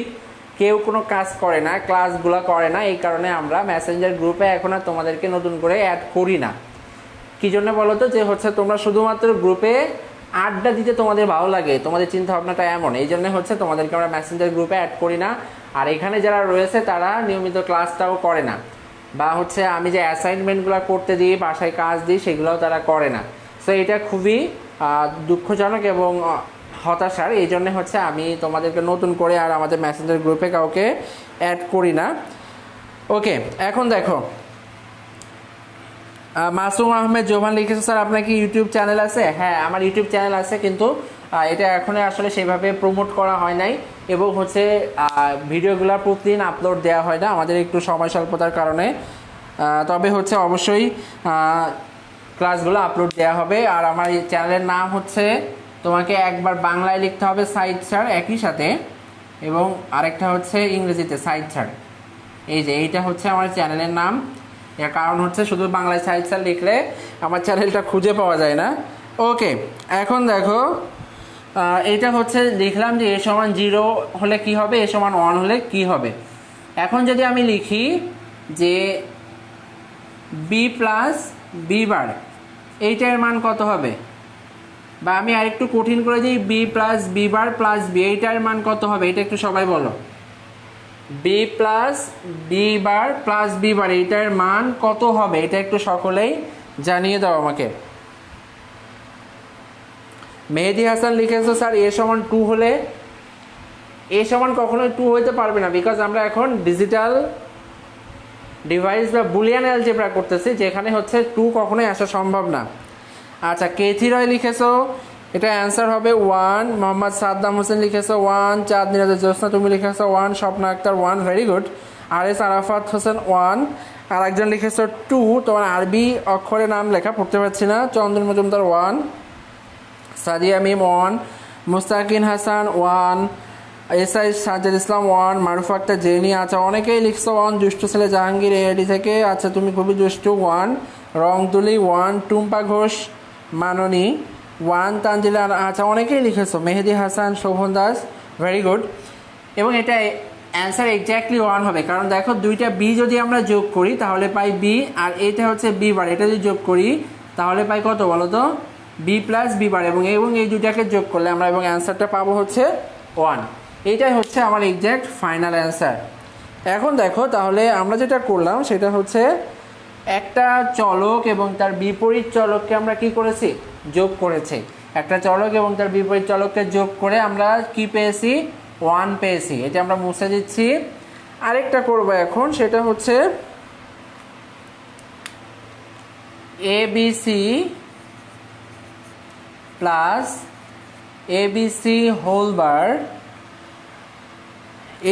কেউ কোনো কাজ করে না, ক্লাসগুলো করে না। এই কারণে আমরা মেসেঞ্জার গ্রুপে এখন আর তোমাদেরকে নতুন করে অ্যাড করি না। কী জন্য বলো তো? যে হচ্ছে তোমরা শুধুমাত্র গ্রুপে আড্ডা দিতে তোমাদের ভালো লাগে, তোমাদের চিন্তা ভাবনাটা এমন, এই জন্য হচ্ছে তোমাদেরকে আমরা মেসেঞ্জার গ্রুপে অ্যাড করি না। আর এখানে যারা রয়েছে তারা নিয়মিত ক্লাসটাও করে না, বা হচ্ছে আমি যে অ্যাসাইনমেন্টগুলো করতে দিই, বাসায় কাজ দিই, সেগুলোও তারা করে না। সো এটা খুবই দুঃখজনক এবং হতাশার। এই জন্যে হচ্ছে আমি তোমাদেরকে নতুন করে আর আমাদের মেসেঞ্জার গ্রুপে কাউকে অ্যাড করি না। ওকে, এখন দেখো মাসুম আহমেদ জোভান লিখেছে, স্যার আপনার কি ইউটিউব চ্যানেল আছে? হ্যাঁ, আমার ইউটিউব চ্যানেল আছে, কিন্তু এটা এখনই আসলে সেভাবে প্রমোট করা হয় নাই, এবং হচ্ছে ভিডিওগুলো প্রতিদিন আপলোড দেওয়া হয় না, আমাদের একটু সময় স্বল্পতার কারণে। তবে হচ্ছে অবশ্যই ক্লাসগুলো আপলোড দেওয়া হবে। আর আমার এই চ্যানেলের নাম হচ্ছে, তোমাকে একবার বাংলায় লিখতে হবে সাইড স্যার একই সাথে, এবং আরেকটা হচ্ছে ইংরেজিতে সাইড স্যার। এই যে এইটা হচ্ছে আমার চ্যানেলের নাম। এর কারণ হচ্ছে শুধু বাংলায় সাইড স্যার লিখলে আমার চ্যানেলটা খুঁজে পাওয়া যায় না। ওকে, এখন দেখো এইটা হচ্ছে লিখলাম যে এ সমান 0 হলে কি হবে, এ সমান 1 হলে কি হবে। এখন যদি আমি লিখি যে বি প্লাস বি বার, এইটার মান কত হবে? বা আমি আরেকটু কঠিন করে দিই, B plus B bar plus B, এইটার মান কত হবে? এটা একটু সবাই বলো। B plus B bar plus B bar, এইটার মান কত হবে? এটা একটু সকলেই জানিয়ে দাও আমাকে। মেহেদি হাসান লিখেছো, স্যার এ সমান 2 হলে। এ সমান কখনোই 2 হইতে পারবে না, বিকজ আমরা এখন ডিজিটাল ডিভাইস বা বুলিয়ান অ্যালজেব্রা করতেছি, যেখানে হচ্ছে 2 কখনোই আসা সম্ভব না। আচ্ছা, কেথি রয় লিখেছো, এটা অ্যান্সার হবে 1। মোহাম্মদ সাদ্দাম হোসেন লিখেছো 1। চাঁদনী রাজা জ্যোৎস্না তুমি লিখেছো 1। Swapna Akter 1, very good. আর এস আরাফাত হোসেন 1। আর একজন লিখেছো 2, তোমার আরবি অক্ষরে নাম লেখা পড়তে পারছি না। চন্দন মজুমদার 1। সাদিয়া মিম 1। মুস্তাকিন হাসান 1। এসআই সাজ্জাদ ইসলাম 1। মারুফ আক্তার জেনি, আচ্ছা অনেকেই লিখছো 1। দুষ্টু ছেলে জাহাঙ্গীর এআইডি থেকে, আচ্ছা তুমি খুবই দুষ্টু 1। রংতুলি 1। টুম্পা ঘোষ মাননী 1। তানজিলা, আচ্ছা অনেকেই লিখেছো। Mehedi Hasan, Sovan Das, very good. এবং এটা অ্যান্সার এক্স্যাক্টলি 1 হবে, কারণ দেখো দুইটা বি যদি আমরা যোগ করি তাহলে পাই বি, আর এটা হচ্ছে বি বার, এটা যদি যোগ করি তাহলে পাই কত বলো তো? বি প্লাস বি বার, এবং এই দুইটাকে যোগ করলে আমরা এবং অ্যান্সারটা পাবো হচ্ছে 1। এইটাই হচ্ছে আমার এক্স্যাক্ট ফাইনাল অ্যান্সার। এখন দেখো তাহলে আমরা যেটা করলাম সেটা হচ্ছে একটা চলক এবং তার বিপরীত চলককে আমরা কি করেছি? যোগ করেছি। একটা চলক এবং তার বিপরীত চলককে যোগ করে আমরা কি পেয়েছি? 1 পেয়েছি। এটা আমরা মুছে দিচ্ছি। আরেকটা করব এখন, সেটা হচ্ছে ABC plus ABC whole bar,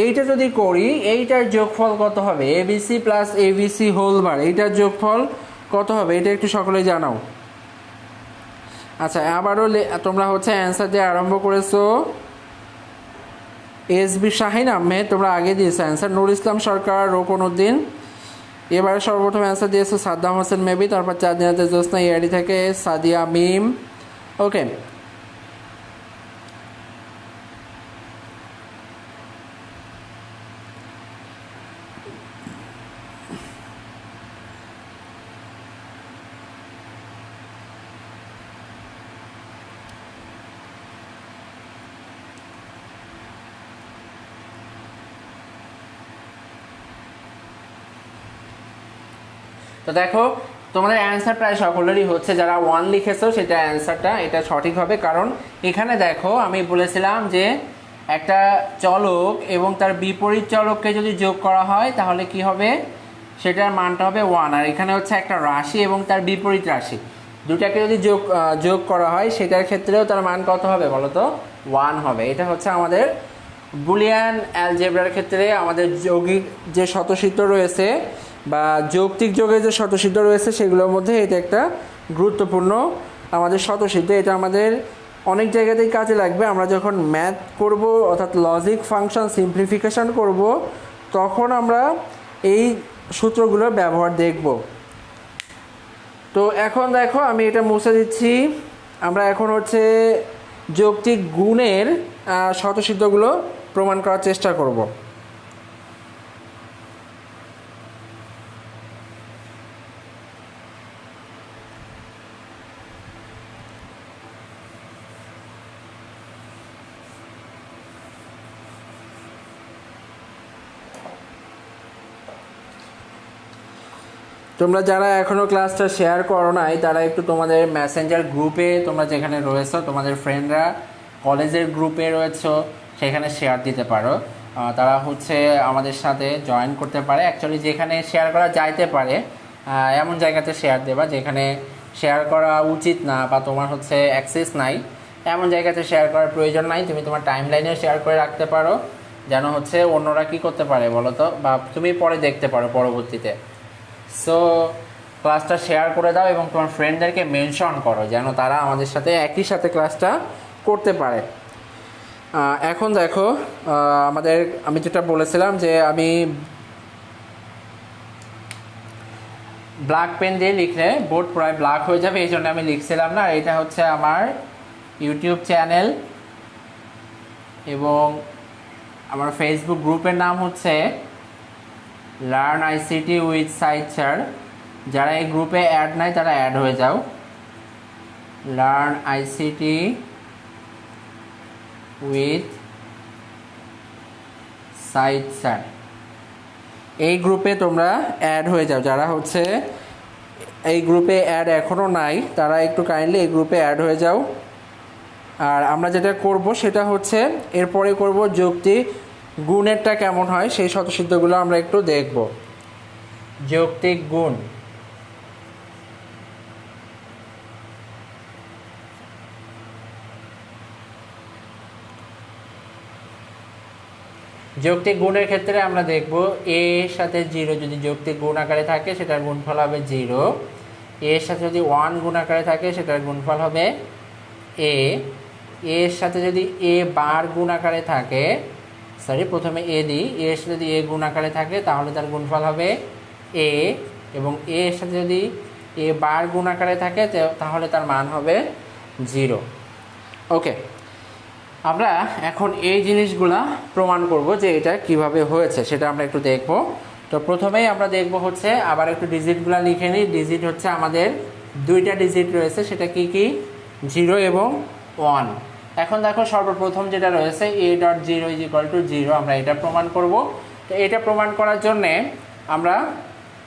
এইটা যদি করি এইটার যোগফল কত হবে? ABC plus ABC whole bar, এইটার যোগফল কত হবে? এটা একটু সকলেই জানাও। আচ্ছা, আবারও তোমরা হচ্ছে অ্যান্সার দিয়ে আরম্ভ করেছো। SB শাহিন আহমেদ, তোমরা আগে দিয়েছো অ্যান্সার। নুর ইসলাম সরকার, রোকন উদ্দিন, এবারে সর্বপ্রথম অ্যান্সার দিয়েছো সাদ্দাম হোসেন মেবি, তারপর চাঁদনী রাজা জ্যোৎস্না ইয়ারি থেকে, সাদিয়া মিম। ওকে, তো দেখো তোমাদের অ্যান্সার প্রায় সকলেরই হচ্ছে, যারা 1 লিখেছো সেটা অ্যান্সারটা এটা সঠিক হবে। কারণ এখানে দেখো আমি বলেছিলাম যে একটা চলক এবং তার বিপরীত চলককে যদি যোগ করা হয় তাহলে কি হবে, সেটার মানটা হবে 1। আর এখানে হচ্ছে একটা রাশি এবং তার বিপরীত রাশি দুটাকে যদি যোগ করা হয় সেটার ক্ষেত্রেও তার মান কত হবে বলো তো, 1 হবে। এটা হচ্ছে আমাদের বুলিয়ান অ্যালজেব্রার ক্ষেত্রে আমাদের যৌগিক যে স্বতঃসিদ্ধ রয়েছে বা যৌক্তিক যোগের যে স্বতঃসিদ্ধ রয়েছে সেগুলোর মধ্যে এটা একটা গুরুত্বপূর্ণ আমাদের স্বতঃসিদ্ধ। এটা আমাদের অনেক জায়গাতেই কাজে লাগবে। আমরা যখন ম্যাথ করব অর্থাৎ লজিক ফাংশন সিম্পলিফিকেশন করব তখন আমরা এই সূত্রগুলোর ব্যবহার দেখব। তো এখন দেখো আমি এটা মুছে দিচ্ছি। আমরা এখন হচ্ছে যৌক্তিক গুণের স্বতঃসিদ্ধগুলো প্রমাণ করার চেষ্টা করব। তোমরা যারা এখনও ক্লাসটা শেয়ার করো নাই তারা একটু তোমাদের মেসেঞ্জার গ্রুপে, তোমরা যেখানে রয়েছো তোমাদের ফ্রেন্ডরা কলেজের গ্রুপে রয়েছো সেখানে শেয়ার দিতে পারো। তারা হচ্ছে আমাদের সাথে জয়েন করতে পারে। অ্যাকচুয়ালি যেখানে শেয়ার করা যাইতে পারে এমন জায়গাতে শেয়ার দেবা, যেখানে শেয়ার করা উচিত না বা তোমার হচ্ছে অ্যাক্সেস নাই এমন জায়গাতে শেয়ার করার প্রয়োজন নাই। তুমি তোমার টাইম লাইনে শেয়ার করে রাখতে পারো যেন হচ্ছে অন্যরা কি করতে পারে বলো তো, বা তুমি পরে দেখতে পারো পরবর্তীতে। সো ক্লাসটা শেয়ার করে দাও এবং তোমার ফ্রেন্ডদেরকে মেনশন করো যেন তারা আমাদের সাথে একই সাথে ক্লাসটা করতে পারে। এখন দেখো আমি যেটা বলেছিলাম যে আমি ব্ল্যাক পেন দিয়ে লিখলে বোর্ড প্রায় ব্ল্যাক হয়ে যাবে, এই জন্য আমি লিখছিলাম না। এটা হচ্ছে আমার ইউটিউব চ্যানেল এবং আমার ফেসবুক গ্রুপের নাম হচ্ছে লার্ন আইসিটি উইথ সাইচার। যারা এই গ্রুপে অ্যাড নাই তারা অ্যাড হয়ে যাও। লার্ন আইসিটি উইথ সাইচার এই গ্রুপে তোমরা অ্যাড হয়ে যাও। যারা হচ্ছে এই গ্রুপে অ্যাড এখনও নাই তারা একটু কাইন্ডলি এই গ্রুপে অ্যাড হয়ে যাও। আর আমরা যেটা করব সেটা হচ্ছে এরপরে করব যৌক্তিক গুণেরটা কেমন হয় সেই স্বতঃসিদ্ধগুলো আমরা একটু দেখব। যৌক্তিক গুণ, যৌক্তিক গুণের ক্ষেত্রে আমরা দেখব এ এর সাথে 0 যদি যৌক্তিক গুণ আকারে থাকে সেটার গুণফল হবে 0। এর সাথে যদি 1 গুণ আকারে থাকে সেটার গুণফল হবে এ। এর সাথে যদি এ বার গুণ আকারে থাকে, প্রথমে এ দিই, এর সাথে যদি এ গুণ আকারে থাকে তাহলে তার গুণফল হবে এ, এবং এর সাথে যদি এ বার গুণ আকারে থাকে তাহলে তার মান হবে 0। ওকে, আমরা এখন এই জিনিসগুলা প্রমাণ করব যে এটা কিভাবে হয়েছে সেটা আমরা একটু দেখব। তো প্রথমেই আমরা দেখব হচ্ছে আবার একটু ডিজিটগুলো লিখে নিই। ডিজিট হচ্ছে আমাদের 2টা ডিজিট রয়েছে, সেটা কি কি 0 এবং 1। এখন দেখো সর্বপ্রথম যেটা রয়েছে a.0 = 0, আমরা এটা প্রমাণ করব। তো এটা প্রমাণ করার জন্যে আমরা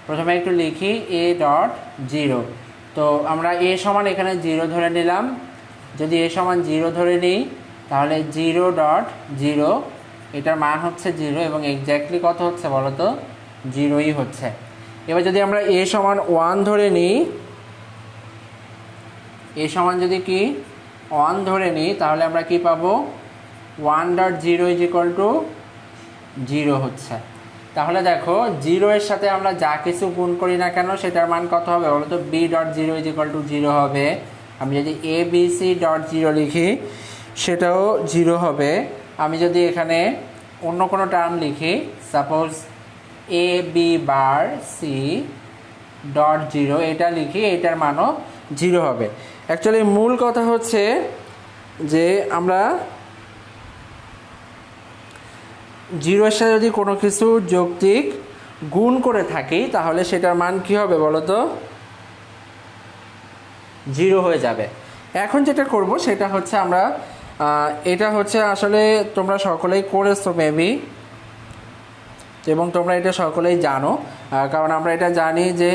প্রথমে একটু লিখি a.0। তো আমরা a সমান এখানে 0 ধরে নিলাম। যদি a সমান 0 ধরে নিই তাহলে 0.0 এটার মান হচ্ছে 0 এবং এক্স্যাক্টলি কত হচ্ছে বলো তো, 0ই হচ্ছে। এবার যদি আমরা a সমান 1 ধরে নিই, a সমান যদি কি 1 ধরে নিই তাহলে আমরা কি পাবো, 1.0 = 0 হচ্ছে। তাহলে দেখো 0 এর সাথে আমরা যা কিছু গুণ করি না কেন সেটার মান কত হবে বলো তো, b.0 = 0 হবে। আমি যদি abc.0 লিখি সেটাও 0 হবে। আমি যদি এখানে অন্য কোনো টার্ম লিখি, সাপোজ ab/c.0 এটা লিখি, এটার মানও 0 হবে। অ্যাকচুয়ালি মূল কথা হচ্ছে যে আমরা 0 এর সাথে যদি কোনো কিছু যৌক্তিক গুণ করে থাকি তাহলে সেটার মান কি হবে বলো তো, 0 হয়ে যাবে। এখন যেটা করব সেটা হচ্ছে আমরা এটা হচ্ছে আসলে তোমরা সকলেই করেছো মেবি, এবং তোমরা এটা সকলেই জানো, কারণ আমরা এটা জানি যে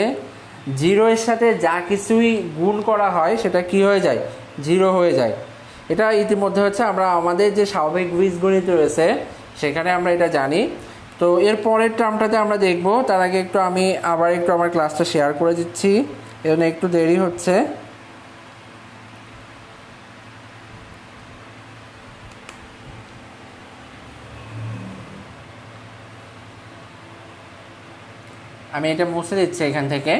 জিরো এর সাথে যা কিছুই গুণ করা হয় সেটা কি হয়ে যায়, জিরো হয়ে যায়। এটা ইতিমধ্যে হচ্ছে আমরা আমাদের যে স্বাভাবিক বীজগণিত রয়েছে সেখানে আমরা এটা জানি। তো এর পরের টার্মটাতে আমরা দেখব, তার আগে একটু আমি আবার একটু আমার ক্লাসটা শেয়ার করে দিচ্ছি, এজন্য একটু দেরি হচ্ছে। আমি এটা মুছে দিচ্ছি এখান থেকে।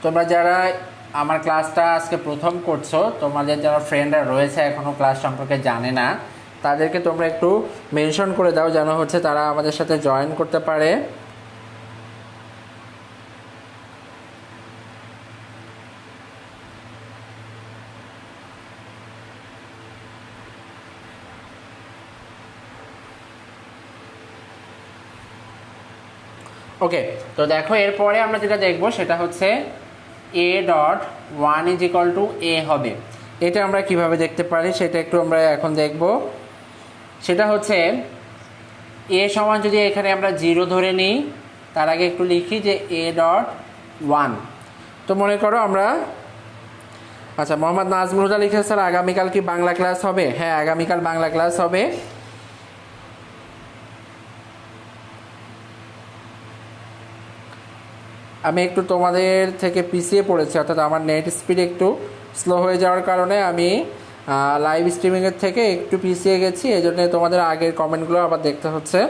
তোমরা যারা আমার ক্লাসটা আজকে প্রথম করছো, তোমাদের যারা ফ্রেন্ডরা রয়েছে এখনও ক্লাস সম্পর্কে জানে না, তাদেরকে তোমরা একটু মেনশন করে দাও যেন হচ্ছে তারা আমাদের সাথে জয়েন করতে পারে। ওকে, তো দেখো এরপরে আমরা যেটা দেখবো সেটা হচ্ছে A dot one is equal to A হবে। এটা আমরা কিভাবে দেখতে পারি সেটা একটু আমরা এখন দেখব। সেটা হচ্ছে এ সমান যদি এখানে আমরা জিরো ধরে নিই, তার আগে একটু লিখি যে এ ডট ওয়ান। তো মনে করো আমরা, আচ্ছা মোহাম্মদ নাজমুল হুদা লিখে স্যার আগামীকাল কি বাংলা ক্লাস হবে? হ্যাঁ, আগামীকাল বাংলা ক্লাস হবে। আমি একটু তোমাদের থেকে পিছিয়ে পড়েছি, অর্থাৎ আমার নেট স্পিড একটু স্লো হয়ে যাওয়ার কারণে আমি লাইভ স্ট্রিমিংয়ের থেকে একটু পিছিয়ে গেছি, এই জন্য তোমাদের আগের কমেন্টগুলো আবার দেখতে হচ্ছে।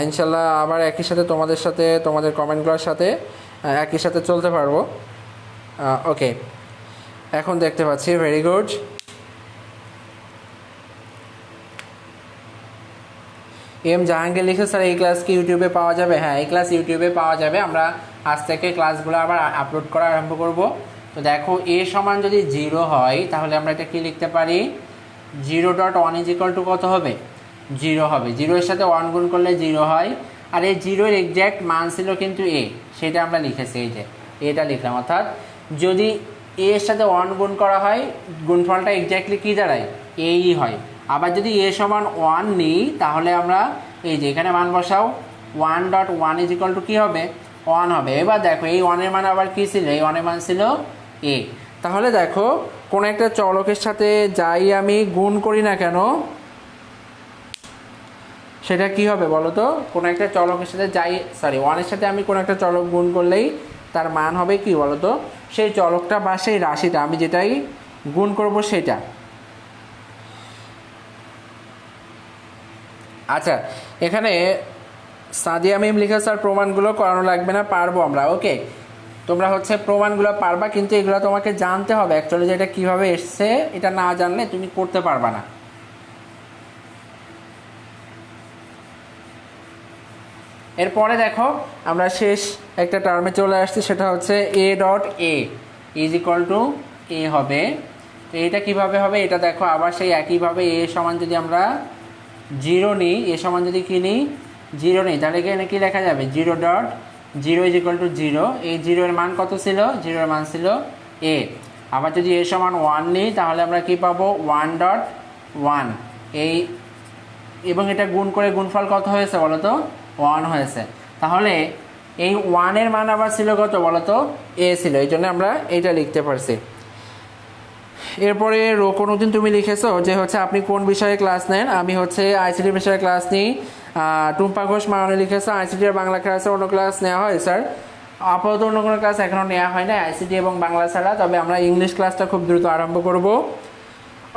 ইনশাল্লাহ আবার একই সাথে তোমাদের সাথে তোমাদের কমেন্টগুলোর সাথে একই সাথে চলতে পারবো। ওকে, এখন দেখতে পাচ্ছি, ভেরি গুড। এম জাহাঙ্গীর লিখে স্যার এই ক্লাস কি ইউটিউবে পাওয়া যাবে? হ্যাঁ, এই ক্লাস ইউটিউবে পাওয়া যাবে। আমরা আজ থেকে ক্লাসগুলো আবার আপলোড করা আরম্ভ করব। তো দেখো এ সমান যদি জিরো হয় তাহলে আমরা এটা কি লিখতে পারি, zero dot one is equal two কত হবে, জিরো হবে। জিরোর সাথে ওয়ান গুণ করলে জিরো হয়, আর এই জিরোর এক্স্যাক্ট মান ছিল কিন্তু এ, সেটা আমরা লিখেছি, এই যে এটা লিখলাম। অর্থাৎ যদি এর সাথে ওয়ান গুণ করা হয় গুণফলটা এক্স্যাক্টলি কী দাঁড়ায়, এই হয়। আবার যদি এ সমান ওয়ান নিই তাহলে আমরা এই যে এখানে মান বসাও, one dot one is equal to কী হবে, ওয়ান হবে। এবার দেখো এই ওয়ানের মান আবার কী ছিল, এই ওয়ানের মান ছিল এ। তাহলে দেখো কোনো একটা চলকের সাথে যাই আমি গুণ করি না কেন সেটা কি হবে বলো তো, কোনো একটা চলকের সাথে যাই, সরি ওয়ানের সাথে আমি কোনো একটা চলক গুণ করলেই তার মান হবে কি বলো তো, সেই চলকটা বা সেই রাশিটা আমি যেটাই গুণ করব সেটা। আচ্ছা, এখানে সাদিয়া মিম লিখে স্যার প্রমাণগুলো করানো লাগবে না, পারবো আমরা। ওকে, তোমরা হচ্ছে প্রমাণগুলো পারবা, কিন্তু এগুলো তোমাকে জানতে হবে অ্যাকচুয়ালি যে এটা কীভাবে এসছে, এটা না জানলে তুমি করতে পারবা না। এরপরে দেখো আমরা শেষ একটা টার্মে চলে আসছি, সেটা হচ্ছে A dot A is equal to A হবে। তো এটা কীভাবে হবে, এটা দেখো আবার সেই একইভাবে এ সমান যদি আমরা জিরো নিই, এ সমান যদি কী নিই, জিরো নিই, তাহলে এখানে কী লেখা যাবে, zero dot zero is equal two zero. এই জিরোর মান কত ছিল, জিরোর মান ছিল এ। আবার যদি এ সমান ওয়ান নিই তাহলে আমরা কী পাবো, ওয়ান ডট ওয়ান। এই এবং এটা গুণ করে গুণফল কত হয়েছে বলো তো, ওয়ান হয়েছে। তাহলে এই ওয়ানের মান আবার ছিল কত বলো তো, এ ছিল, এই জন্য আমরা এইটা লিখতে পারছি। এরপরে রোকনুদ্দিন তুমি লিখেছো যে হচ্ছে আপনি কোন বিষয়ে ক্লাস নেন? আমি হচ্ছে আইসিটি বিষয়ে ক্লাস নিই। টুম্পা ঘোষ মামনি লিখেছো আইসিটি আর বাংলা ক্লাসে অন্য ক্লাস নেওয়া হয় স্যার? আপাতত অন্য কোনো ক্লাস এখনও নেওয়া হয় না আইসিটি এবং বাংলা ছাড়া, তবে আমরা ইংলিশ ক্লাসটা খুব দ্রুত আরম্ভ করব।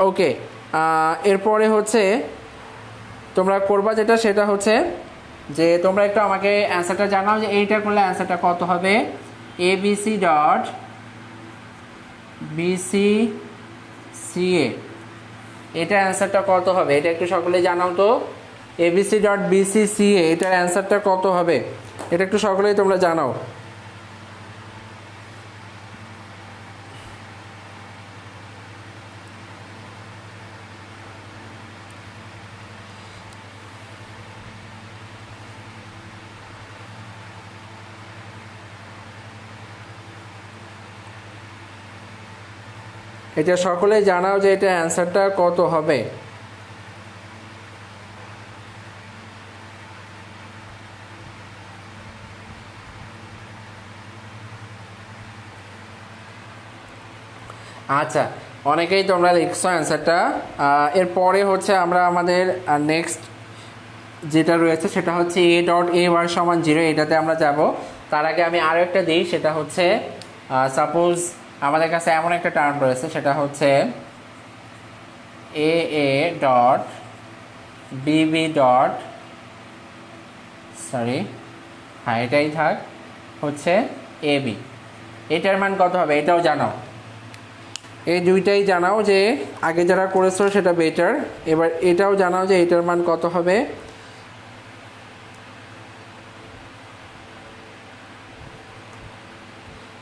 ওকে, এরপরে হচ্ছে তোমরা করবা যেটা, সেটা হচ্ছে যে তোমরা একটু আমাকে অ্যান্সারটা জানাও যে এইটা করলে অ্যান্সারটা কত হবে। এবিসি ডট বিসিসিএ, এটা অ্যান্সারটা কত হবে, এটা একটু সকলে জানাও তো। এবিসি ডট বিসিসিএ এটার অ্যান্সারটা কত হবে, এটা একটু সকলেই তোমরা জানাও। এটা সকলে জানাও যে এটা অ্যান্সারটা কত হবে। আচ্ছা, অনেকেই তোমরা লিখছো অ্যান্সারটা। এরপরে হচ্ছে আমরা আমাদের নেক্সট যেটা রয়েছে সেটা হচ্ছে এ ডট এ বার সমান 0, এটাতে আমরা যাব। তার আগে আমি আরও একটা দিই, সেটা হচ্ছে সাপোজ আমাদের কাছে এমন একটা টার্ম রয়েছে, সেটা হচ্ছে A A dot B B dot, sorry হ্যাঁ এটাই থাক, হচ্ছে এ বি। এটার মান কত হবে এটাও জানাও। এই দুইটাই জানাও, যে আগে যারা করেছো সেটা বেটার। এবার এটাও জানাও যে এটার মান কত হবে।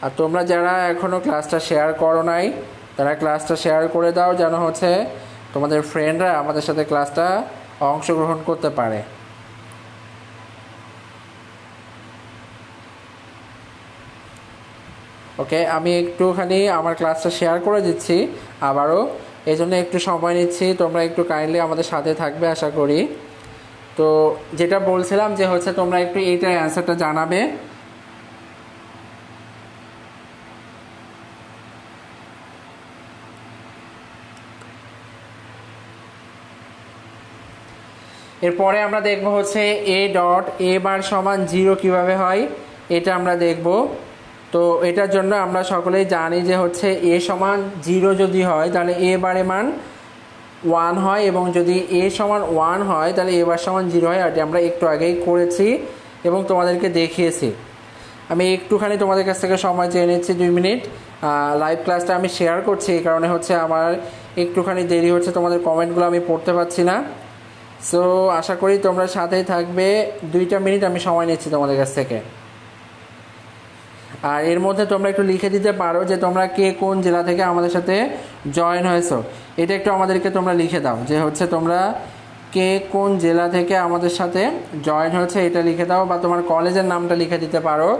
আর তোমরা যারা এখনও ক্লাসটা শেয়ার করো নাই, তারা ক্লাসটা শেয়ার করে দাও, যেন হচ্ছে তোমাদের ফ্রেন্ডরা আমাদের সাথে ক্লাসটা অংশগ্রহণ করতে পারে। ওকে, আমি একটুখানি আমার ক্লাসটা শেয়ার করে দিচ্ছি আবারও, এই জন্য একটু সময় নিচ্ছি, তোমরা একটু কাইন্ডলি আমাদের সাথে থাকবে আশা করি। তো যেটা বলছিলাম যে হচ্ছে তোমরা একটু এইটার অ্যান্সারটা জানাবে। এরপরে আমরা দেখব হচ্ছে এ ডট এ বার সমান 0 কীভাবে হয়, এটা আমরা দেখব। তো এটার জন্য আমরা সকলেই জানি যে হচ্ছে এ সমান 0 যদি হয় তাহলে এ বারে মান 1 হয়, এবং যদি এ সমান 1 হয় তাহলে এ বার সমান 0 হয়। আর আমরা একটু আগেই করেছি এবং তোমাদেরকে দেখিয়েছি। আমি একটুখানি তোমাদের কাছ থেকে সময় চেয়ে নিচ্ছি 2 মিনিট। লাইভ ক্লাসটা আমি শেয়ার করছি, এই কারণে হচ্ছে আমার একটুখানি দেরি হচ্ছে, তোমাদের কমেন্টগুলো আমি পড়তে পারছি না। সো আশা করি তোমরা সাথেই থাকবে। 2টা মিনিট আমি সময় নিচ্ছি তোমাদের কাছ থেকে। আর এর মধ্যে তোমরা একটু লিখে দিতে পারো যে তোমরা কে কোন জেলা থেকে আমাদের সাথে জয়েন হয়েছো, এটা একটু আমাদেরকে তোমরা লিখে দাও, যে হচ্ছে তোমরা কে কোন জেলা থেকে আমাদের সাথে জয়েন হয়েছে এটা লিখে দাও, বা তোমার কলেজের নামটা লিখে দিতে পারো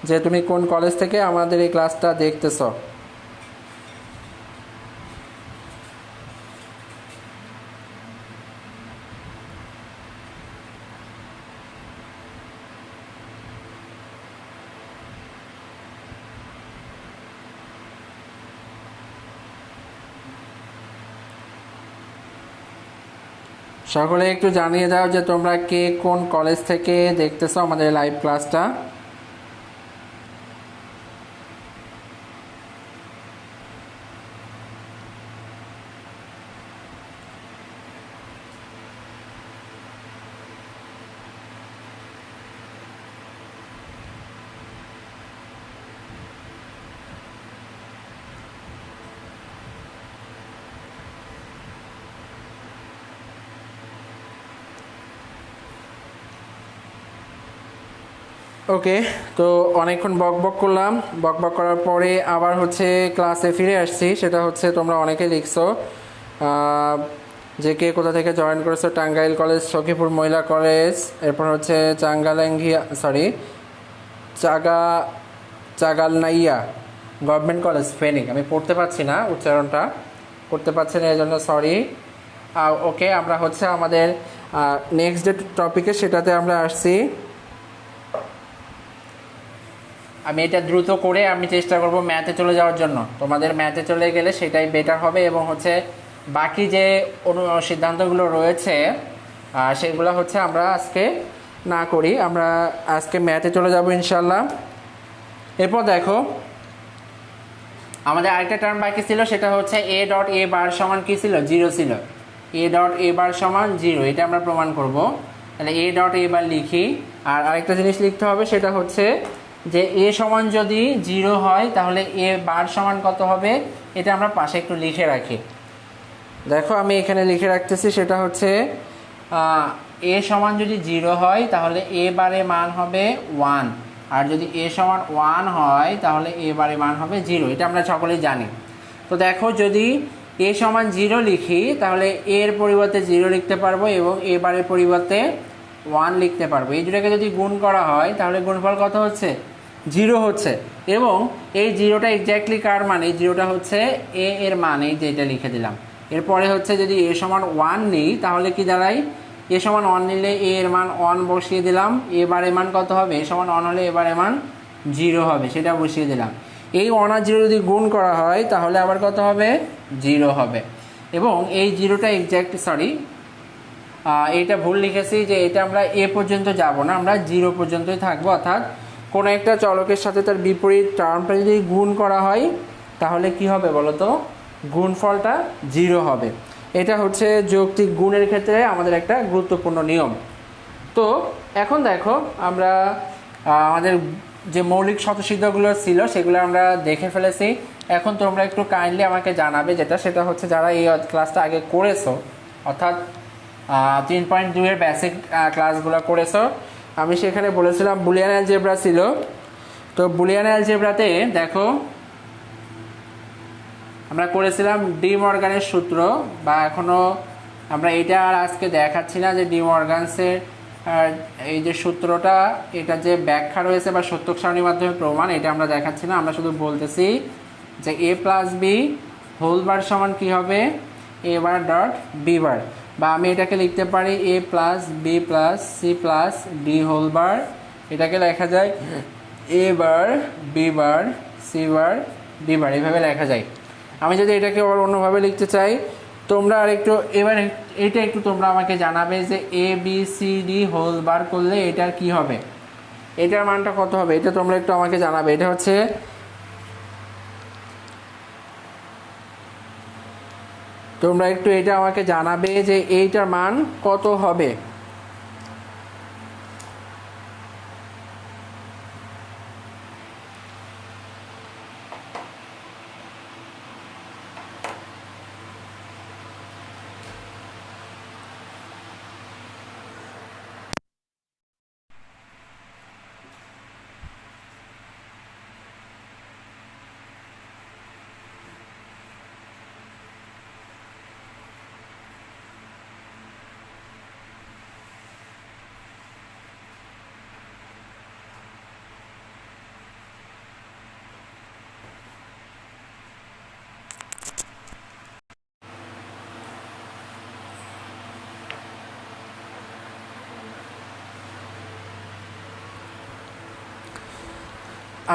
যে তুমি কোন কলেজ থেকে আমাদের এই ক্লাসটা দেখতেছো। সকলে একটু জানিয়ে দাও যে তোমরা কে কোন কলেজ থেকে দেখতেছো আমাদের লাইভ ক্লাসটা। ওকে, তো অনেকক্ষণ বক বক করলাম। বক বক করার পরে আবার হচ্ছে ক্লাসে ফিরে আসছি। সেটা হচ্ছে তোমরা অনেকে লিখছো যে কে কোথা থেকে জয়েন করেছো। টাঙ্গাইল কলেজ, সখীপুর মহিলা কলেজ, এরপর হচ্ছে চাগালনাইয়া গভর্নমেন্ট কলেজ ফেনী। আমি পড়তে পারছি না, উচ্চারণটা করতে পারছি না, এই জন্য সরি। ওকে, আমরা হচ্ছে আমাদের নেক্সট যে টপিকে সেটাতে আমরা আসছি। আমি এটা দ্রুত করে আমি চেষ্টা করব ম্যাথে চলে যাওয়ার জন্য। তোমাদের ম্যাথে চলে গেলে সেটাই বেটার হবে, এবং হচ্ছে বাকি যে সিদ্ধান্তগুলো রয়েছে সেগুলো হচ্ছে আমরা আজকে না করি, আমরা আজকে ম্যাথে চলে যাব ইনশাল্লাহ। এরপর দেখো আমাদের আরেকটা টার্ম বাকি ছিল, সেটা হচ্ছে এ ডট এ বার সমান কী ছিল, 0 ছিল। এ ডট এ বার সমান 0, এটা আমরা প্রমাণ করব। তাহলে এ ডট এ বার লিখি। আর আরেকটা জিনিস লিখতে হবে, সেটা হচ্ছে যে এ সমান যদি 0 হয় তাহলে এ বার সমান কত হবে, এটা আমরা পাশে একটু লিখে রাখি। দেখো আমি এখানে লিখে রাখতেছি, সেটা হচ্ছে এ সমান যদি 0 হয় তাহলে এ বারে মান হবে 1, আর যদি এ সমান 1 হয় তাহলে এ বারে মান হবে 0, এটা আমরা সকলেই জানি। তো দেখো যদি এ সমান 0 লিখি তাহলে এর পরিবর্তে 0 লিখতে পারবো, এবং এ বারের পরিবর্তে 1 লিখতে পারবো। এই দুটাকে যদি গুণ করা হয় তাহলে গুণফল কত হচ্ছে, 0 হচ্ছে। এবং এই 0টা এক্স্যাক্টলি কার মান, এই 0টা হচ্ছে এ এর মান, এই যে এটা লিখে দিলাম। এরপরে হচ্ছে যদি এ সমান 1 নিই তাহলে কি দাঁড়ায়, এ সমান 1 নিলে এ এর মান 1 বসিয়ে দিলাম, এবারে মান কত হবে, এ সমান 1 হলে এবারে মান 0 হবে, সেটা বসিয়ে দিলাম। এই 1 আর 0 যদি গুণ করা হয় তাহলে আবার কত হবে, 0 হবে। এবং এই জিরোটা এক্স্যাক্ট এইটা ভুল লিখেছি যে এটা আমরা এ পর্যন্ত যাব না, আমরা 0 পর্যন্তই থাকবো। অর্থাৎ কোনো একটা চলকের সাথে তার বিপরীত টার্মটা যদি গুণ করা হয় তাহলে কি হবে বলো তো, গুণফলটা 0 হবে। এটা হচ্ছে যৌক্তিক গুণের ক্ষেত্রে আমাদের একটা গুরুত্বপূর্ণ নিয়ম। তো এখন দেখো আমরা আমাদের যে মৌলিক স্বতঃসিদ্ধগুলো ছিল সেগুলো আমরা দেখে ফেলেছি। এখন তোমরা একটু কাইন্ডলি আমাকে জানাবে সেটা হচ্ছে যারা এই ক্লাসটা আগে করেছো, অর্থাৎ 3.2 এর বেসিক ক্লাসগুলো করেছো। আমি সেখানে বলেছিলাম বুলিয়ান অ্যালজেব্রা ছিল। তো বুলিয়ান অ্যালজেব্রাতে দেখো আমরা করেছিলাম ডি মর্গানের সূত্র, বা এখনও আমরা এটা আর আজকে দেখাচ্ছি না যে ডি মর্গানসের এই যে সূত্রটা, এটা যে ব্যাখ্যা রয়েছে বা সত্যক সারণীর মাধ্যমে প্রমাণ, এটা আমরা দেখাচ্ছি না। আমরা শুধু বলতেছি যে এ প্লাস বি হোল বার সমান কী হবে, এ বার ডট বি বার, বা আমি এটাকে লিখতে পারি A plus B plus C plus D whole bar. এটাকে লেখা যায় A bar B bar C bar D bar, এইভাবে লেখা যায়। আমি যদি এটাকে আবার অন্যভাবে লিখতে চাই, তোমরা আর একটু এবার এটা একটু তোমরা আমাকে জানাবে যে A B C D whole bar করলে এটার কি হবে, এটার মানটা কত হবে, এটা তোমরা একটু আমাকে জানাবে। এটা হচ্ছে তোমরা একটু এটা আমাকে জানাবে যে এইটার মান কত হবে।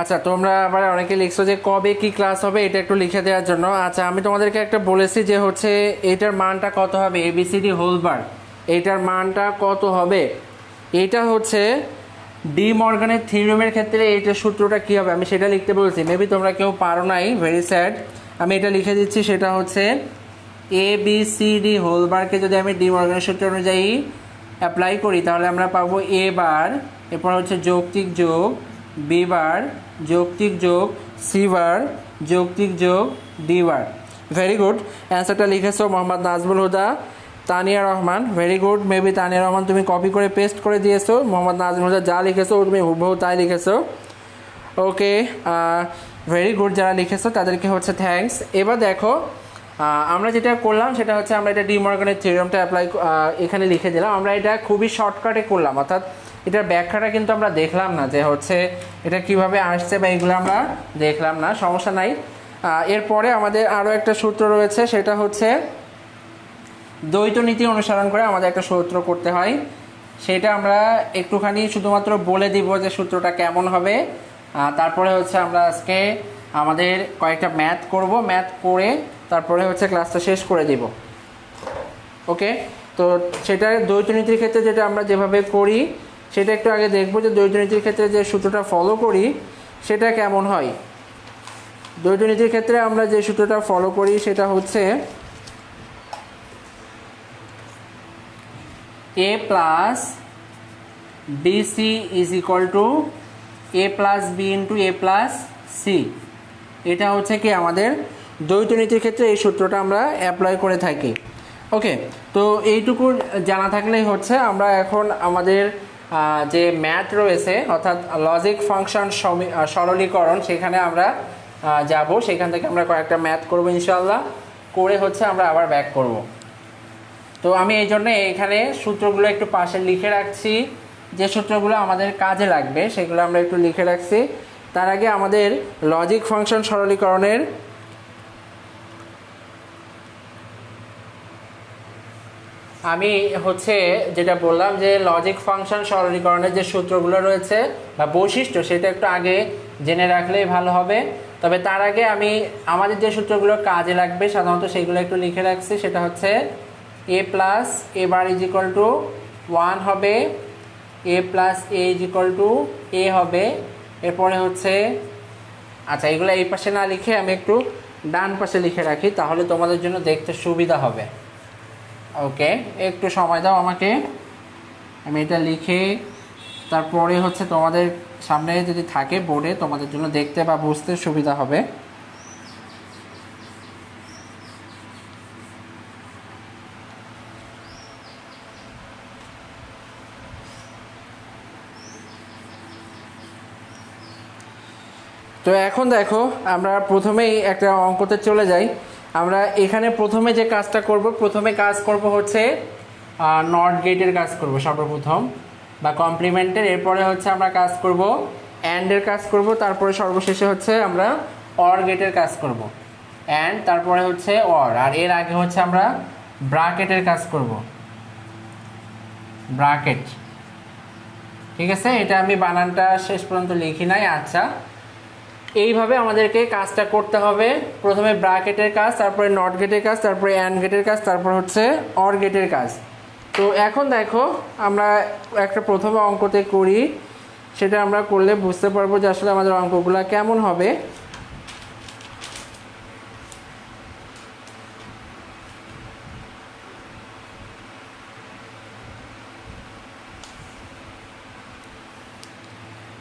আচ্ছা, তোমরা আবার অনেকে লিখছো যে কবে কি ক্লাস হবে, এটা একটু লিখে দেওয়ার জন্য। আচ্ছা, আমি তোমাদেরকে একটা বলেছি যে হচ্ছে এইটার মানটা কত হবে, এবিসিডি হোল বার, এইটার মানটা কত হবে। এটা হচ্ছে ডি মর্গানের থিওরেমের ক্ষেত্রে এইটার সূত্রটা কী হবে আমি সেটা লিখতে বলছি। মেবি তোমরা কেউ পারো নাই, ভেরি স্যাড। আমি এটা লিখে দিচ্ছি, সেটা হচ্ছে A B C D whole বারকে যদি আমি ডি মর্গানের সূত্র অনুযায়ী অ্যাপ্লাই করি তাহলে আমরা পাবো এ বার, এরপর হচ্ছে যৌক্তিক যোগ বি বার, যৌক্তিক যোগ সি বার, যৌক্তিক যোগ ডি বার। ভেরি গুড, অ্যান্সারটা লিখেছো Mohammad Nazmul Huda Tania Rahman. Very good, maybe Tania Rahman তুমি কপি করে পেস্ট করে দিয়েছো, মোহাম্মদ নাজমুল হুদা যা লিখেছো তুমি হুবহু তাই লিখেছো। ওকে, ভেরি গুড, যারা লিখেছো তাদেরকে হচ্ছে থ্যাঙ্কস। এবার দেখো আমরা যেটা করলাম সেটা হচ্ছে আমরা এটা ডি মর্গানের থিওরেমটা অ্যাপ্লাই এখানে লিখে দিলাম। আমরা এটা খুবই শর্টকাটে করলাম, অর্থাৎ এটার ব্যাখ্যাটা কিন্তু আমরা দেখলাম না যে হচ্ছে এটা কিভাবে আসছে বা এগুলো আমরা দেখলাম না, সমস্যা নাই। এরপরে আমাদের আরও একটা সূত্র রয়েছে, সেটা হচ্ছে দ্বৈত নীতি অনুসরণ করে আমাদের একটা সূত্র করতে হয়। সেটা আমরা একটুখানি শুধুমাত্র বলে দিব যে সূত্রটা কেমন হবে। তারপরে হচ্ছে আমরা আজকে আমাদের কয়েকটা ম্যাথ করব, ম্যাথ করে তারপরে হচ্ছে ক্লাসটা শেষ করে দিব। ওকে, তো সেটা দ্বৈত নীতির ক্ষেত্রে যেটা আমরা যেভাবে করি সেটা একটু আগে দেখব যে দ্বৈত নীতির ক্ষেত্রে যে সূত্রটা ফলো করি সেটা কেমন হয়। দ্বৈত নীতির ক্ষেত্রে আমরা যে সূত্রটা ফলো করি সেটা হচ্ছে a plus BC is equal to A plus B into A plus C. এটা হচ্ছে কি আমাদের দ্বৈত নীতির ক্ষেত্রে এই সূত্রটা আমরা অ্যাপ্লাই করে থাকি। ওকে, তো এইটুকু জানা থাকলেই হচ্ছে আমরা এখন আমাদের যে ম্যাথ রয়েছে অর্থাৎ লজিক ফাংশন সরলীকরণ সেখানে আমরা যাব। সেখান থেকে আমরা কয়েকটা ম্যাথ করব ইনশাআল্লাহ, করে হচ্ছে আমরা আবার ব্যাক করব। তো আমি এই জন্য এখানে সূত্রগুলো একটু পাশে লিখে রাখছি, যে সূত্রগুলো আমাদের কাজে লাগবে সেগুলো আমরা একটু লিখে রাখছি। তার আগে আমাদের লজিক ফাংশন সরলীকরণের আমি হচ্ছে যেটা বললাম যে লজিক ফাংশন সরলীকরণের যে সূত্রগুলো রয়েছে বা বৈশিষ্ট্য সেটা একটু আগে জেনে রাখলেই ভালো হবে। তবে তার আগে আমি আমাদের যে সূত্রগুলো কাজে লাগবে সাধারণত সেগুলো একটু লিখে রাখছি। সেটা হচ্ছে A plus A bar is equal to 1 হবে, এ plus A is equal to A হবে। এরপরে হচ্ছে আচ্ছা এগুলো এই পাশে না লিখে আমি একটু ডান পাশে লিখে রাখি, তাহলে তোমাদের জন্য দেখতে সুবিধা হবে। ওকে, একটু সময় দাও আমাকে, আমি এটা লিখে তারপরে হচ্ছে তোমাদের সামনে যদি থাকে বোর্ডে তোমাদের জন্য দেখতে বা বুঝতে সুবিধা হবে। তো এখন দেখো আমরা প্রথমেই একটা অঙ্কতে চলে যাই। আমরা এখানে প্রথমে যে কাজটা করব, প্রথমে কাজ করব হচ্ছে নট গেটের কাজ করব সর্বপ্রথম, বা কমপ্লিমেন্টের। এরপরে হচ্ছে আমরা কাজ করব অ্যান্ডের কাজ করব, তারপরে সর্বশেষে হচ্ছে আমরা অর গেটের কাজ করব। অ্যান্ড তারপরে হচ্ছে অর, আর এর আগে হচ্ছে আমরা ব্রাকেটের কাজ করব, ব্রাকেট। ঠিক আছে, এটা আমি বানানটা শেষ পর্যন্ত লিখি নাই। আচ্ছা, এইভাবে আমাদেরকে কাজটা করতে হবে। প্রথমে ব্রাকেটের কাজ, তারপরে নট গেটের কাজ, তারপরে অ্যান্ড গেটের কাজ, তারপর হচ্ছে অর গেটের কাজ। তো এখন দেখো আমরা একটা প্রথমে অঙ্কতে করি, সেটা আমরা করলে বুঝতে পারবো যে আসলে আমাদের অঙ্কগুলো কেমন হবে।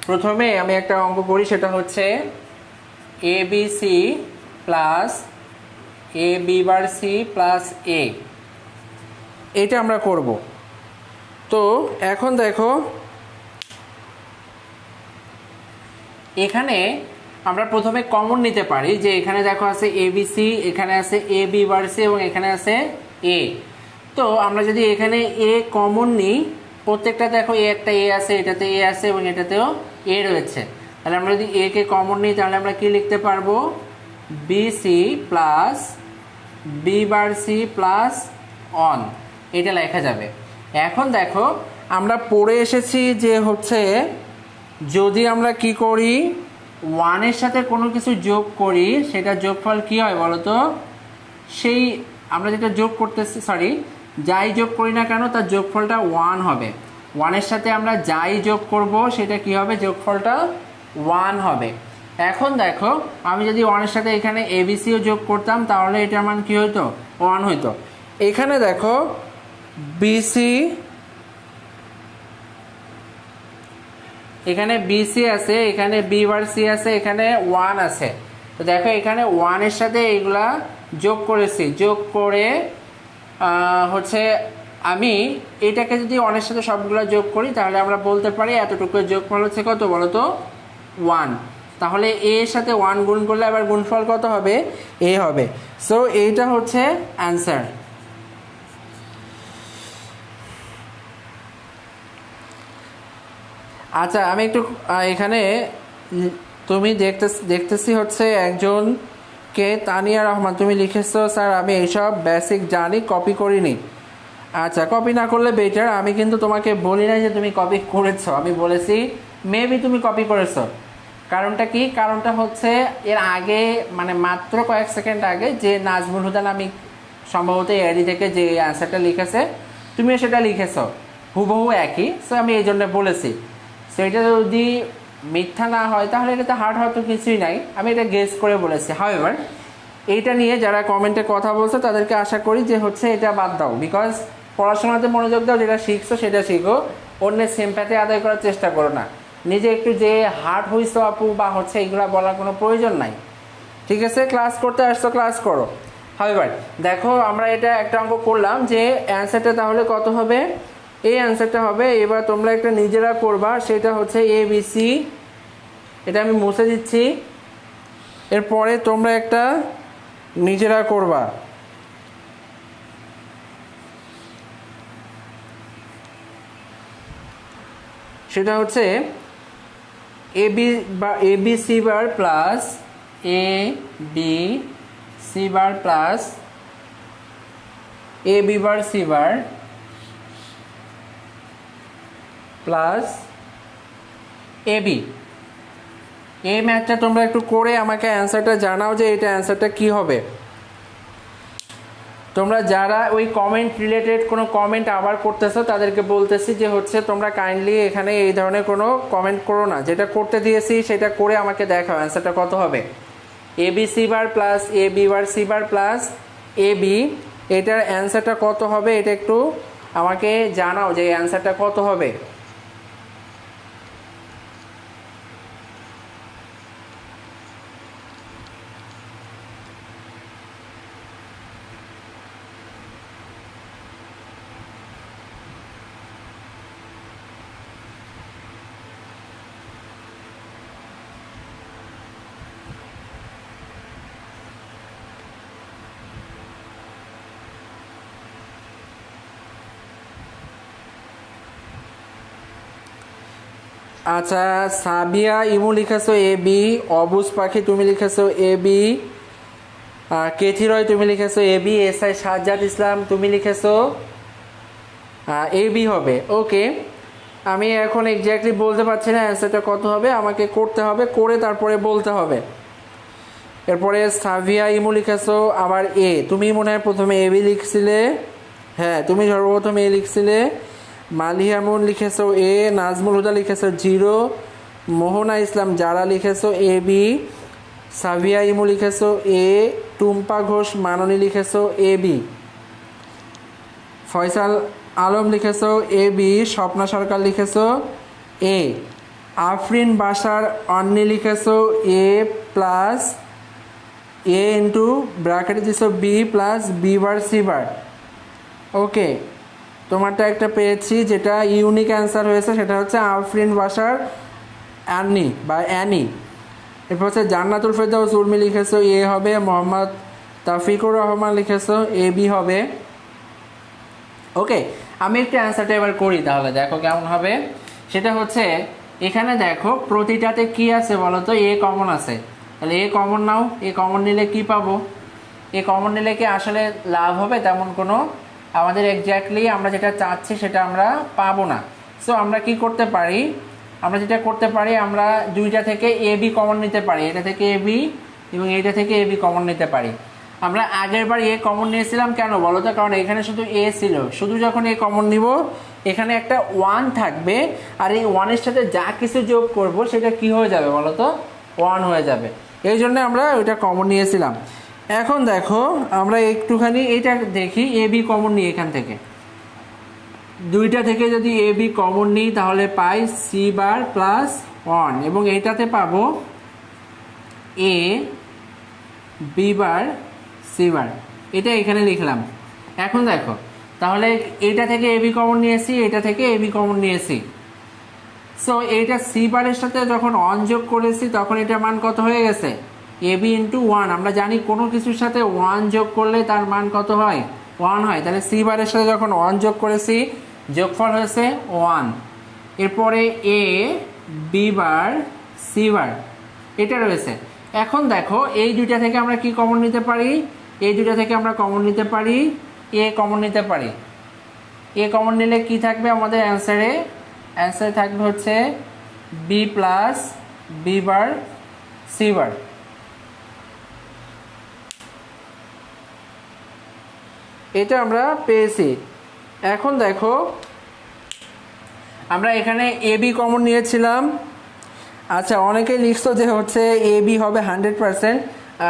প্রথমে আমি একটা অঙ্ক করি, সেটা হচ্ছে A B C plus A B bar C plus এ, এটা আমরা করব। তো এখন দেখো এখানে আমরা প্রথমে কমন নিতে পারি, যে এখানে দেখো আছে এ বি সি, এখানে আছে এ বি বার সি এবং এখানে আছে এ। তো আমরা যদি এখানে এ কমন নিই, প্রত্যেকটা দেখো এ একটা এ আছে, এটাতে এ আছে এবং এটাতেও এ রয়েছে, তাহলে আমরা যদি এ কে কমন নিই তাহলে আমরা কি লিখতে পারবো, B C plus B bar C plus on, এটা লেখা যাবে। এখন দেখো আমরা পড়ে এসেছি যে হচ্ছে যদি আমরা কি করি, ওয়ানের সাথে কোনো কিছু যোগ করি, সেটা যোগফল কি হয় বলো তো, সেই আমরা যেটা যোগ করতেছি, সরি যাই যোগ করি না কেন তার যোগফলটা 1 হবে। ওয়ানের সাথে আমরা যাই যোগ করব সেটা কি হবে, যোগফলটা 1 হবে। এখন দেখো আমি যদি ওয়ানের সাথে এখানে এবিসিও যোগ করতাম তাহলে এটার মান কি হইতো, 1 হইতো। এখানে দেখো বিসি, এখানে বিসি আছে, এখানে বি বার সি আছে, এখানে 1 আছে। তো দেখো এখানে 1 এর সাথে এইগুলা যোগ করেছি, যোগ করে হচ্ছে আমি এটাকে যদি 1 এর সাথে সবগুলো যোগ করি তাহলে আমরা বলতে পারি এতটুকু যোগফল হচ্ছে কত বলো তো, 1। তাহলে এ এর সাথে 1 গুণ করলে আবার গুণফল কত হবে, এ হবে। সো এইটা হচ্ছে অ্যান্সার। আচ্ছা আমি একটু এখানে তুমি দেখতেছি হচ্ছে একজনকে তানিয়া রহমান, তুমি লিখেছো স্যার আমি এইসব বেসিক জানি, কপি করিনি। আচ্ছা, কপি না করলে বেটার। আমি কিন্তু তোমাকে বলি না যে তুমি কপি করেছো, আমি বলেছি মেবি তুমি কপি করেছো। কারণটা কি, কারণটা হচ্ছে এর আগে মানে মাত্র কয়েক সেকেন্ড আগে যে নাজমুল হুদা আমি সম্ভবত এডি থেকে যে অ্যান্সারটা লিখেছে তুমিও সেটা লিখেছো হুবহু একই। সো আমি এই জন্য বলেছি, সো এটা যদি মিথ্যা না হয় তাহলে এটাতে হার্ড হয়তো কিছুই নাই, আমি এটা গেস করে বলেছি। হাউএভার এইটা নিয়ে যারা কমেন্টে কথা বলছো তাদেরকে আশা করি যে হচ্ছে এটা বাদ দাও, বিকজ পড়াশোনাতে মনোযোগ দাও, যেটা শিখছো সেটা শিখো, অন্যের সিম্প্যাথি আদায় করার চেষ্টা করো না। নিজে একটু যে হার্ড হইছো আপু বা হচ্ছে এইগুলো বলার কোনো প্রয়োজন নাই। ঠিক আছে, ক্লাস করতে আসছো ক্লাস করো। হাউএভার দেখো আমরা এটা একটা অঙ্ক করলাম যে অ্যান্সারটা তাহলে কত হবে, এই অ্যান্সারটা হবে, এবার তোমরা একটা নিজেরা করবা, সেটা হচ্ছে এ বি সি, এটা আমি মুছে দিচ্ছি। এরপরে তোমরা একটা নিজেরা করবা, সেটা হচ্ছে A B C bar plus A B C bar plus A B bar C bar plus A B. এই ম্যাথটা তোমরা একটু করে আমাকে অ্যান্সারটা জানাও যে এটা অ্যান্সারটা কি হবে। তোমরা যারা ওই কমেন্ট রিলেটেড কোনো কমেন্ট আবার করতেছো তাদেরকে বলতেছি যে হচ্ছে তোমরা কাইন্ডলি এখানে এই ধরনের কোনো কমেন্ট করো না, যেটা করতে দিয়েছি সেটা করে আমাকে দেখাও অ্যান্সারটা কত হবে। A B C bar plus A B bar C bar plus A B, এটার অ্যান্সারটা কত হবে এটা একটু আমাকে জানাও যে অ্যান্সারটা কত হবে। আচ্ছা, সাবিয়া ইমু লিখেছো এ বি, অবুজ পাখি তুমি লিখেছো এ বি, কেথি রয় তুমি লিখেছো A B, S I Sajjad ইসলাম তুমি লিখেছো এ বি হবে। ওকে, আমি এখন এক্স্যাক্টলি বলতে পারছি না অ্যান্সারটা কত হবে, আমাকে করতে হবে, করে তারপরে বলতে হবে। এরপরে সাভিয়া ইমু লিখেছো আবার এ, তুমি মনে হয় প্রথমে এ বি লিখছিলে, হ্যাঁ তুমি সর্বপ্রথম এ লিখছিলে। মালিহামুন লিখেছো এ, নাজমুল হুদা লিখেছো 0, মোহনা ইসলাম যারা লিখেছো এ বি, সাভিয়া ইমু লিখেছো এ, টুম্পা ঘোষ মাননী লিখেছো এ বি, ফয়সাল আলম লিখেছো এ বি, স্বপ্না সরকার লিখেছো এ, আফরিন বাসার অন্নি লিখেছো এ প্লাস এ ইন্টু ব্র্যাকেটে দিছো B plus B bar C bar. Okay, তোমারটা একটা পেয়েছি যেটা ইউনিক অ্যান্সার হয়েছে, সেটা হচ্ছে আফরিন বাসার অ্যানি বা অ্যানি। এরপর হচ্ছে জান্নাতুল ফেরদাউস উর্মি লিখেছো এ হবে, মোহাম্মদ তাফিকুর রহমান লিখেছো এ বি হবে। ওকে, আমি একটু অ্যান্সারটা এবার করি, তাহলে দেখো কেমন হবে। সেটা হচ্ছে এখানে দেখো প্রতিটাতে কি আছে বলো তো, এ কমন আছে, তাহলে a common now. A common নিলে কি পাবো, এ কমন নিলে কি আসলে লাভ হবে তেমন কোনো, আমাদের এক্স্যাক্টলি আমরা যেটা চাচ্ছি সেটা আমরা পাবো না। সো আমরা কি করতে পারি, আমরা যেটা করতে পারি, আমরা দুইটা থেকে এ বি কমন নিতে পারি, এটা থেকে এ বি এবং এইটা থেকে এ বি কমন নিতে পারি। আমরা আগের বার এ কমন নিয়েছিলাম কেন বলো তো, কারণ এখানে শুধু এ ছিল, শুধু যখন এ কমন নিব এখানে একটা 1 থাকবে, আর এই 1-এর সাথে যা কিছু যোগ করব সেটা কি হয়ে যাবে বলো তো, 1 হয়ে যাবে। এই জন্য আমরা ওইটা কমন নিয়েছিলাম। এখন দেখো আমরা একটুখানি এইটা দেখি, এ বি কমন নিই এখান থেকে, দুইটা থেকে যদি এ বি কমন নিই তাহলে পাই সি বার প্লাস 1, এবং এইটাতে পাবো এ বি বার সি বার, এটা এখানে লিখলাম। এখন দেখো তাহলে এইটা থেকে এ বি কমন নিয়েছি, এটা থেকে এ বি কমন নিয়েছি। সো এইটা সি বারের সাথে যখন 1 যোগ করেছি তখন এটার মান কত হয়ে গেছে, এ বি ইন্টু 1। আমরা জানি কোনো কিছুর সাথে 1 যোগ করলে তার মান কত হয়, 1 হয়। তাহলে সি বারের সাথে যখন 1 যোগ করেছি যোগফল হয়েছে 1। এরপরে এ বি বার সি বার এটা রয়েছে। এখন দেখো এই দুইটা থেকে আমরা কি কমন নিতে পারি, এই দুইটা থেকে আমরা কমন নিতে পারি এ কমন নিতে পারি। এ কমন নিলে কি থাকবে আমাদের অ্যান্সারে, অ্যান্সারে থাকবে হচ্ছে B plus B bar C bar. এটা আমরা পেয়েছি। এখন দেখো আমরা এখানে এ বি কমন নিয়েছিলাম। আচ্ছা, অনেকেই লিখছো যে হচ্ছে এ বি হবে 100%।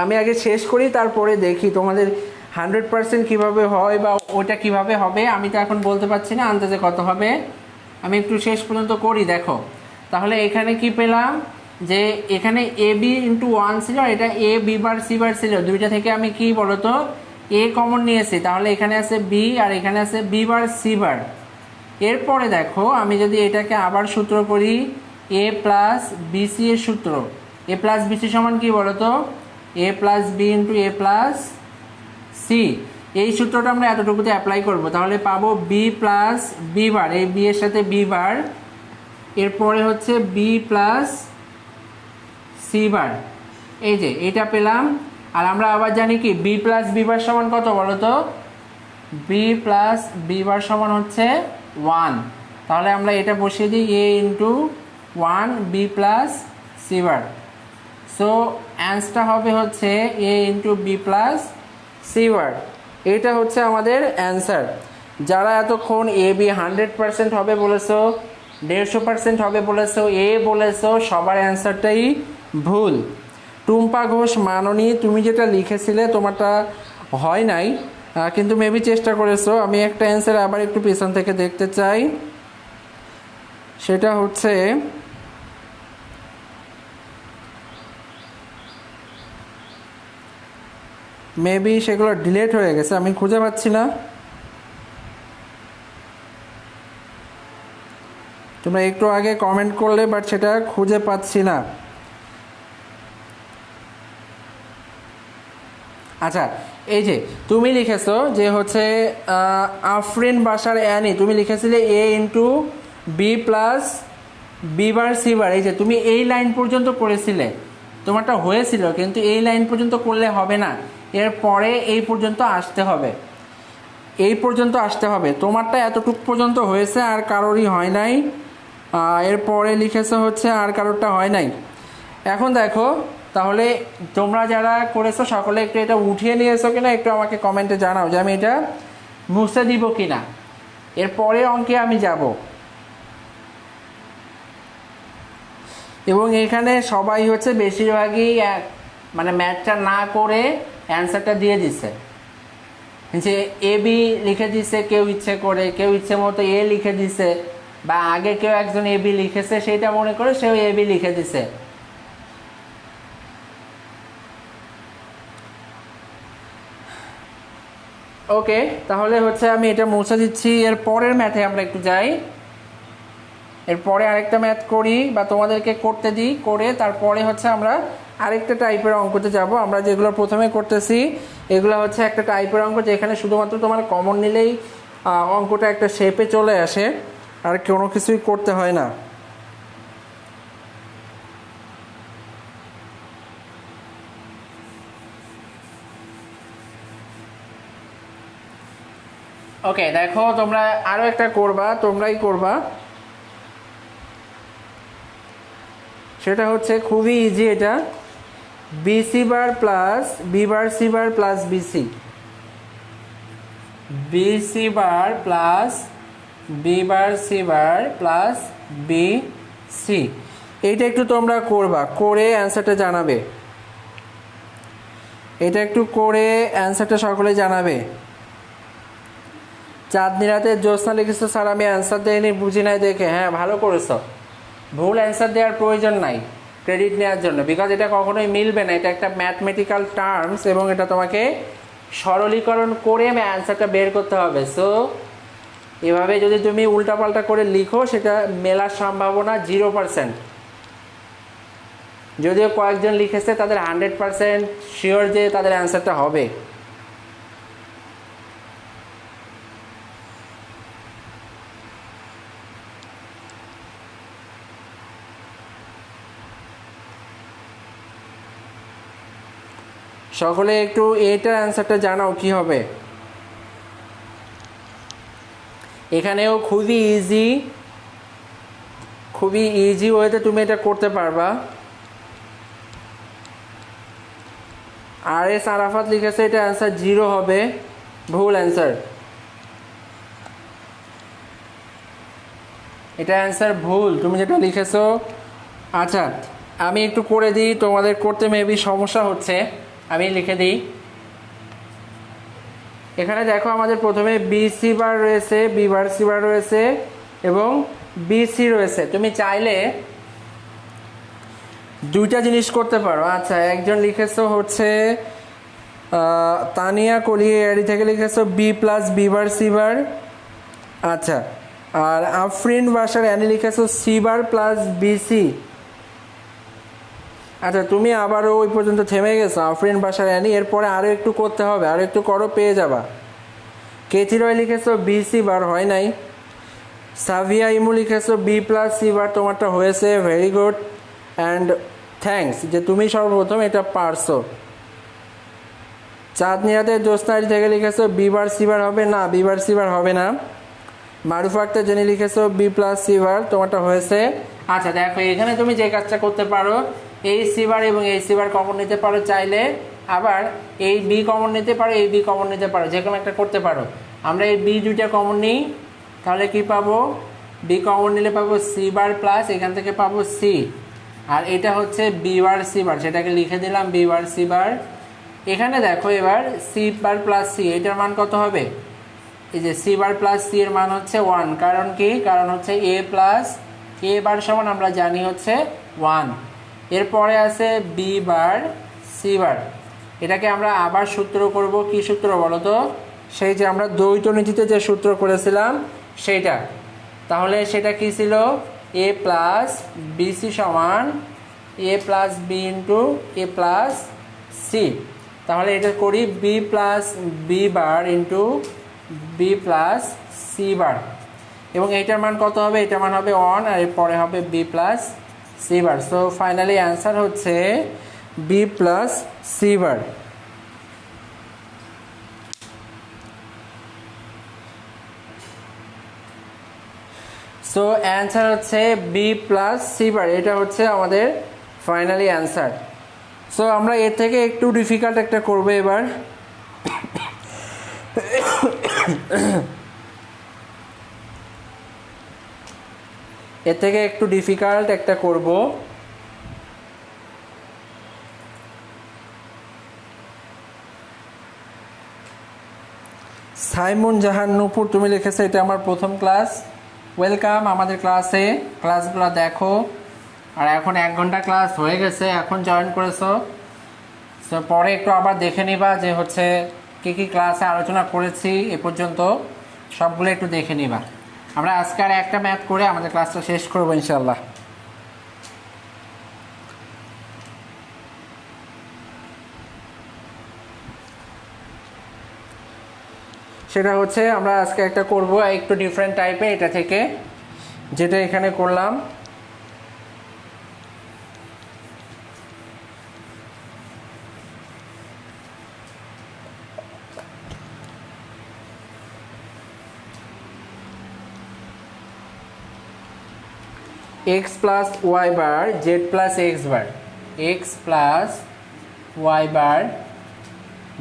আমি আগে শেষ করি তারপরে দেখি তোমাদের 100% কীভাবে হয় বা ওটা কিভাবে হবে, আমি তো এখন বলতে পারছি না আন্দাজে কত হবে। আমি একটু শেষ পর্যন্ত করি। দেখো তাহলে এখানে কি পেলাম, যে এখানে এ বি ইন্টু 1 ছিল, এটা এ বি বার সি বার ছিল, দুইটা থেকে আমি কি বলতো এ কমন নিয়েছি, তাহলে এখানে আছে বি আর এখানে আছে বি বার সি বার। এরপরে দেখো আমি যদি এটাকে আবার সূত্র করি, এ প্লাস বিসি এর সূত্র, এ প্লাস বিসি সমান কি বলতো, এ plus B into A plus C. এই সূত্রটা আমরা এতটুকুতে অ্যাপ্লাই করব, তাহলে পাবো বি প্লাস বি বার, এই বি এর সাথে বি বার, এরপরে হচ্ছে বি প্লাস সি বার, এই যে এটা পেলাম। আর আমরা আবার জানি কি বি প্লাস বি বার সমান কত বলতো, বি প্লাস বি বার সমান হচ্ছে 1। তাহলে আমরা এটা বসিয়ে দিই A into 1 B plus C bar. So অ্যান্সারটা হবে হচ্ছে A into B plus C bar. এটা হচ্ছে আমাদের অ্যান্সার। যারা এতক্ষণ এ বি 100% হবে বলেছো, 150% হবে বলেছো, এ বলেছো, সবার অ্যান্সারটাই ভুল। টুম্পা ঘোষ মাননী, তুমি যেটা লিখেছিলে তোমারটা হয় নাই, কিন্তু মেবি চেষ্টা করেছো। আমি একটা অ্যান্সার আবার একটু পেছন থেকে দেখতে চাই। সেটা হচ্ছে মেবি সেগুলো ডিলেট হয়ে গেছে, আমি খুঁজে পাচ্ছি না। তোমরা একটু আগে কমেন্ট করলে, বাট সেটা খুঁজে পাচ্ছি না। আচ্ছা, এই যে তুমি লিখেছো যে হচ্ছে আফরিন বাসার অ্যানি, তুমি লিখেছিলে A into B plus B bar C bar. এই যে তুমি এই লাইন পর্যন্ত করেছিলে, তোমারটা হয়েছিল, কিন্তু এই লাইন পর্যন্ত করলে হবে না, এরপরে এই পর্যন্ত আসতে হবে, এই পর্যন্ত আসতে হবে। তোমারটা এতটুকু পর্যন্ত হয়েছে, আর কারোরই হয় নাই। এরপরে লিখেছে হচ্ছে আর কারোরটা হয় নাই। এখন দেখো তাহলে তোমরা যারা করেছো সকলে একটু এটা উঠিয়ে নিয়েছো কিনা একটু আমাকে কমেন্টে জানাও, যে আমি এটা মুছে দিব কিনা। এরপরের অঙ্কে আমি যাব। এবং এখানে সবাই হচ্ছে বেশিরভাগই মানে ম্যাথটা না করে অ্যান্সারটা দিয়ে দিছে, যে এ বি লিখে দিছে কেউ ইচ্ছে করে, কেউ ইচ্ছে মতো এ লিখে দিছে, বা আগে কেউ একজন এ বি লিখেছে সেইটা মনে করে সেও এ বি লিখে দিছে। ওকে, তাহলে হচ্ছে আমি এটা মুছে দিচ্ছি। এর পরের ম্যাথে আমরা একটু যাই। এরপরে আরেকটা ম্যাথ করি বা তোমাদেরকে করতে দিই, করে তারপরে হচ্ছে আমরা আরেকটা টাইপের অঙ্কতে যাব। আমরা যেগুলো প্রথমে করতেছি এগুলো হচ্ছে একটা টাইপের অঙ্ক, যেখানে শুধুমাত্র তোমার কমন নিলেই অঙ্কটা একটা শেপে চলে আসে, আর কোনো কিছুই করতে হয় না। ওকে, দেখো তোমরা আরও একটা করবা, তোমরাই করবা। সেটা হচ্ছে খুবই ইজি। এটা BC bar plus B bar C bar plus BC, BC bar plus B bar C bar plus B C. এইটা একটু তোমরা করবা, করে অ্যান্সারটা জানাবে। এটা একটু করে অ্যান্সারটা সকলে জানাবে। চাঁদনি রাতে জ্যোৎস্না লিখেছো স্যার আমি অ্যান্সার দেয়নি, বুঝি নাই দেখে। হ্যাঁ, ভালো করেছো। ভুল অ্যান্সার দেওয়ার প্রয়োজন নাই ক্রেডিট নেওয়ার জন্য, বিকজ এটা কখনোই মিলবে না। এটা একটা ম্যাথমেটিক্যাল টার্মস এবং এটা তোমাকে সরলীকরণ করে অ্যান্সারটা বের করতে হবে। সো এভাবে যদি তুমি উল্টাপাল্টা করে লিখো সেটা মেলার সম্ভাবনা 0%। যদিও কয়েকজন লিখেছে তাদের 100% শিওর যে তাদের অ্যান্সারটা হবে। সকলে একটু এটার অ্যান্সারটা জানাও কি হবে। এখানেও খুবই ইজি ওয়েতে তুমি এটা করতে পারবা। আর এস আরাফাত লিখেছে এটা অ্যান্সার 0 হবে, ভুল অ্যান্সার। এটা অ্যান্সার ভুল, তুমি যেটা লিখেছো। আচ্ছা, আমি একটু করে দিই, তোমাদের করতে মেবি সমস্যা হচ্ছে, আমি লিখে দিই। এখানে দেখো আমাদের প্রথমে বিসি বার রয়েছে, বি বার সি বার রয়েছে এবং বিসি রয়েছে। তুমি চাইলে দুইটা জিনিস করতে পারো। আচ্ছা, একজন লিখেছো হচ্ছে তানিয়া কলিয়ারি থেকে লিখেছো B plus B bar C bar. আচ্ছা, আর আফরিন বাসার অ্যানি লিখেছো সি বার প্লাস বিসি। আচ্ছা, তুমি আবারও ওই পর্যন্ত থেমে গেছো আফরিন বাসার অ্যানি। এরপরে আরও একটু করতে হবে, আরও একটু করো, পেয়ে যাবা। কেথি রয় লিখেছো বিসি বার, হয় নাই। সাভিয়া ইমু লিখেছো বি প্লাস সি বার, তোমারটা হয়েছে, ভেরি গুড অ্যান্ড থ্যাঙ্কস যে তুমি সর্বপ্রথম এটা পারছো। চাঁদনিয়াতে জ্যোৎস্নারি থেকে লিখেছো বি বার সি বার হবে না, বি বার সি বার হবে না। মারুফ আক্তার জেনে লিখেছো বি প্লাস সি বার, তোমারটা হয়েছে। আচ্ছা দেখো, এখানে তুমি যে কাজটা করতে পারো এই সি বার এবং এই সি বার কমন নিতে পারো চাইলে, আবার এই বি কমন নিতে পারো, এই বি কমন নিতে পারো, যে কোনো একটা করতে পারো। আমরা এই বি দুইটা কমন নিই, তাহলে কি পাবো, বি কমন নিলে পাবো সি বার প্লাস এখান থেকে পাবো সি, আর এটা হচ্ছে বি বার সি বার, সেটাকে লিখে দিলাম বি বার সি বার। এখানে দেখো এবার সি বার প্লাস সি, এটার মান কত হবে, এই যে সি বার প্লাস সি এর মান হচ্ছে 1, কারণ কি, কারণ হচ্ছে এ প্লাস এ বার সমান আমরা জানি হচ্ছে 1। এরপরে আছে বি বার সি বার, এটাকে আমরা আবার সূত্র করব, কি সূত্র বলো তো, সেই যে আমরা দ্বৈত নীতিতে যে সূত্র করেছিলাম সেইটা। তাহলে সেটা কি ছিল, এ প্লাস বিসি সমান A plus B into A plus C. তাহলে এটা করি B plus B bar into B plus C bar, এবং এইটার মান কত হবে, এটার মান হবে 1, আর এরপরে হবে B plus C bar. So finally answer হচ্ছে B plus C bar. So answer হচ্ছে বি প্লাস সি বার, এটা হচ্ছে আমাদের ফাইনালি অ্যান্সার। সো আমরা এর থেকে একটু ডিফিকাল্ট একটা করবো এবার। এর থেকে একটু ডিফিকাল্ট একটা করব। সাইমন জাহান নূপুর তুমি লিখেছো, এটা আমার প্রথম ক্লাস। ওয়েলকাম আমাদের ক্লাসে, ক্লাসগুলো দেখো। আর এখন 1 ঘন্টা ক্লাস হয়ে গেছে, এখন জয়েন করেছো, সো পরে একটু আবার দেখে নিবা যে হচ্ছে কী কী ক্লাসে আলোচনা করেছি এ পর্যন্ত, সবগুলো একটু দেখে নিবা। আমরা আজকে আর একটা ম্যাথ করে আমাদের ক্লাসটা শেষ করবো ইনশাল্লাহ। সেটা হচ্ছে আমরা আজকে একটা করব একটু ডিফারেন্ট টাইপের এটা থেকে, যেটা এখানে করলাম। X plus Y bar Z plus X bar, X plus Y bar